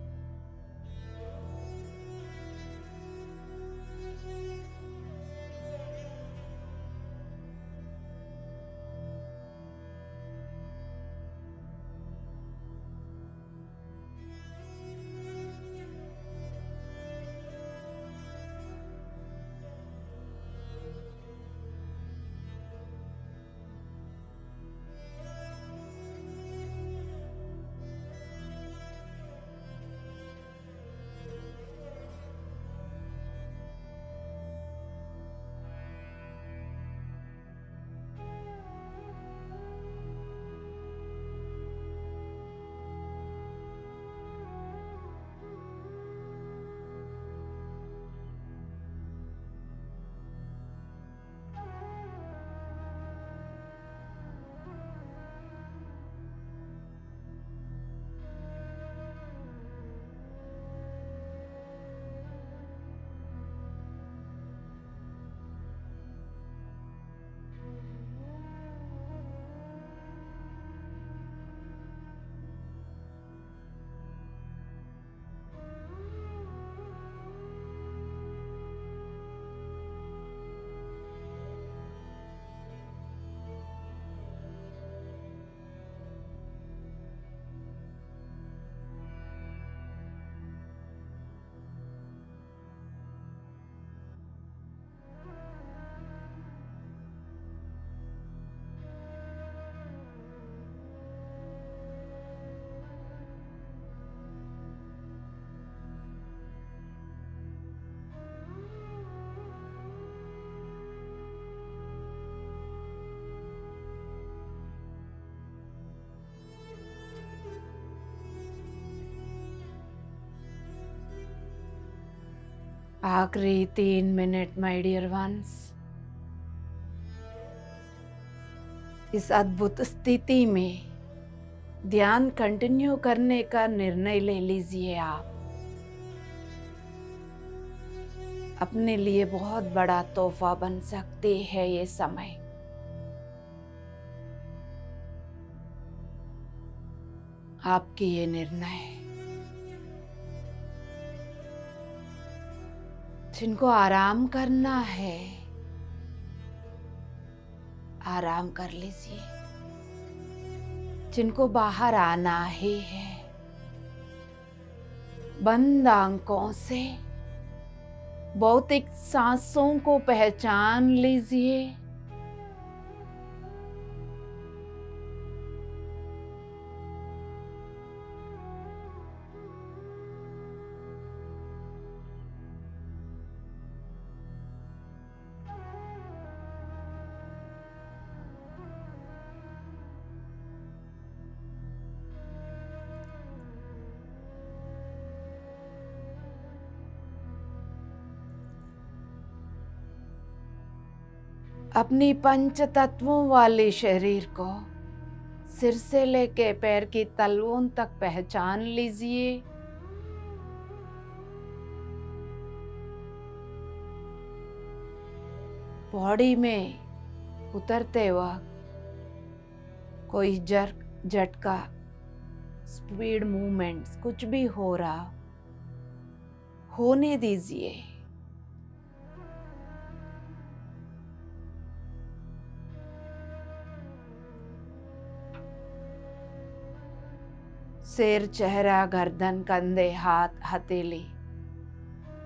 Speaker 1: आखिरी 3 मिनट माय डियर वंस। इस अद्भुत स्थिति में ध्यान कंटिन्यू करने का निर्णय ले लीजिए। आप अपने लिए बहुत बड़ा तोहफा बन सकते हैं ये समय। आपकी ये निर्णय, जिनको आराम करना है आराम कर लीजिए, जिनको बाहर आना ही है बंद आंखों से भौतिक सांसों को पहचान लीजिए। अपनी पंच तत्वों वाले शरीर को सिर से लेके पैर की तलवों तक पहचान लीजिए। बॉडी में उतरते वक्त कोई जर्क, झटका, स्पीड मूवमेंट्स कुछ भी हो रहा होने दीजिए। सिर, चेहरा, गर्दन, कंधे, हाथ, हथेली,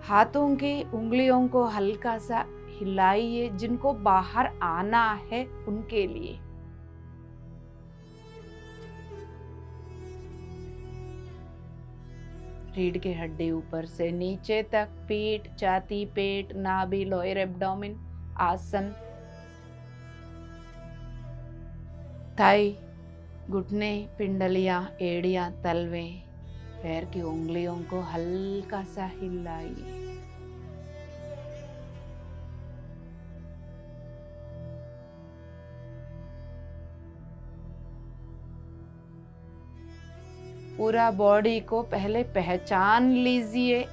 Speaker 1: हाथों की उंगलियों को हल्का सा हिलाइए। जिनको बाहर आना है उनके लिए रीढ़ की हड्डी ऊपर से नीचे तक, पीठ, छाती, पेट, नाभि, लोअर एब्डोमेन, आसन, थाई, घुटने, पिंडलियां, एड़ियां, तलवे, पैर की उंगलियों को हल्का सा हिलाइए। पूरा बॉडी को पहले पहचान लीजिए।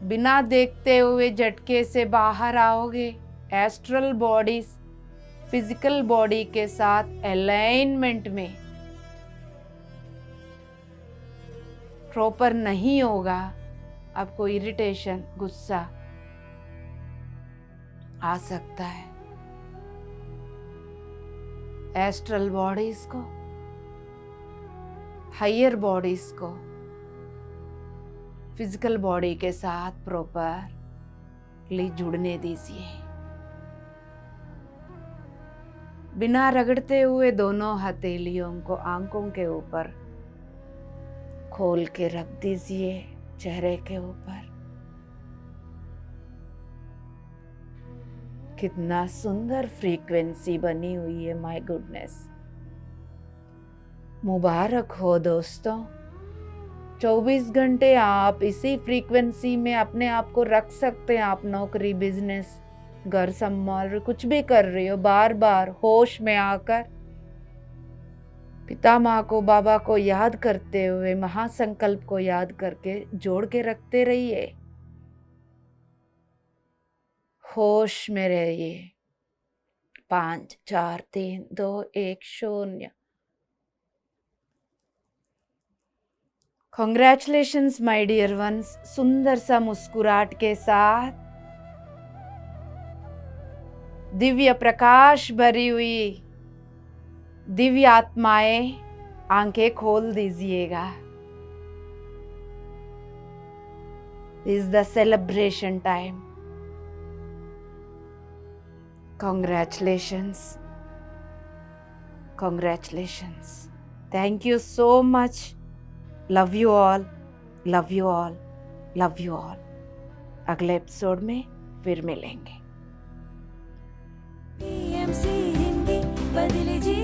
Speaker 1: बिना देखते हुए झटके से बाहर आओगे। एस्ट्रल बॉडी फिजिकल बॉडी के साथ अलाइनमेंट में प्रॉपर नहीं होगा, आपको इरिटेशन, गुस्सा आ सकता है। एस्ट्रल बॉडीज को, हायर बॉडीज को फिजिकल बॉडी के साथ प्रॉपरली जुड़ने दीजिए। बिना रगड़ते हुए दोनों हथेलियों को आंखों के ऊपर खोल के रख दीजिए, चेहरे के ऊपर। कितना सुंदर फ्रीक्वेंसी बनी हुई है, माय गुडनेस। मुबारक हो दोस्तों। 24 घंटे आप इसी फ्रीक्वेंसी में अपने आप को रख सकते हैं। आप नौकरी, बिजनेस, घर संभाल रहे, कुछ भी कर रही हो, बार बार होश में आकर पिता माँ को, बाबा को याद करते हुए महासंकल्प को याद करके जोड़ के रखते रहिए। होश में रहिए। 5, 4, 3, 2, 1, 0। Congratulations my dear ones. सुंदर सा मुस्कुराहट के साथ दिव्य प्रकाश भरी हुई दिव्य आत्माएं आंखें खोल दीजिएगा। This is the celebration time. Congratulations. Congratulations. Thank you so much. Love you all. Love you all. Love you all. अगले एपिसोड में फिर मिलेंगे।
Speaker 3: PMC हिंदी बदले जी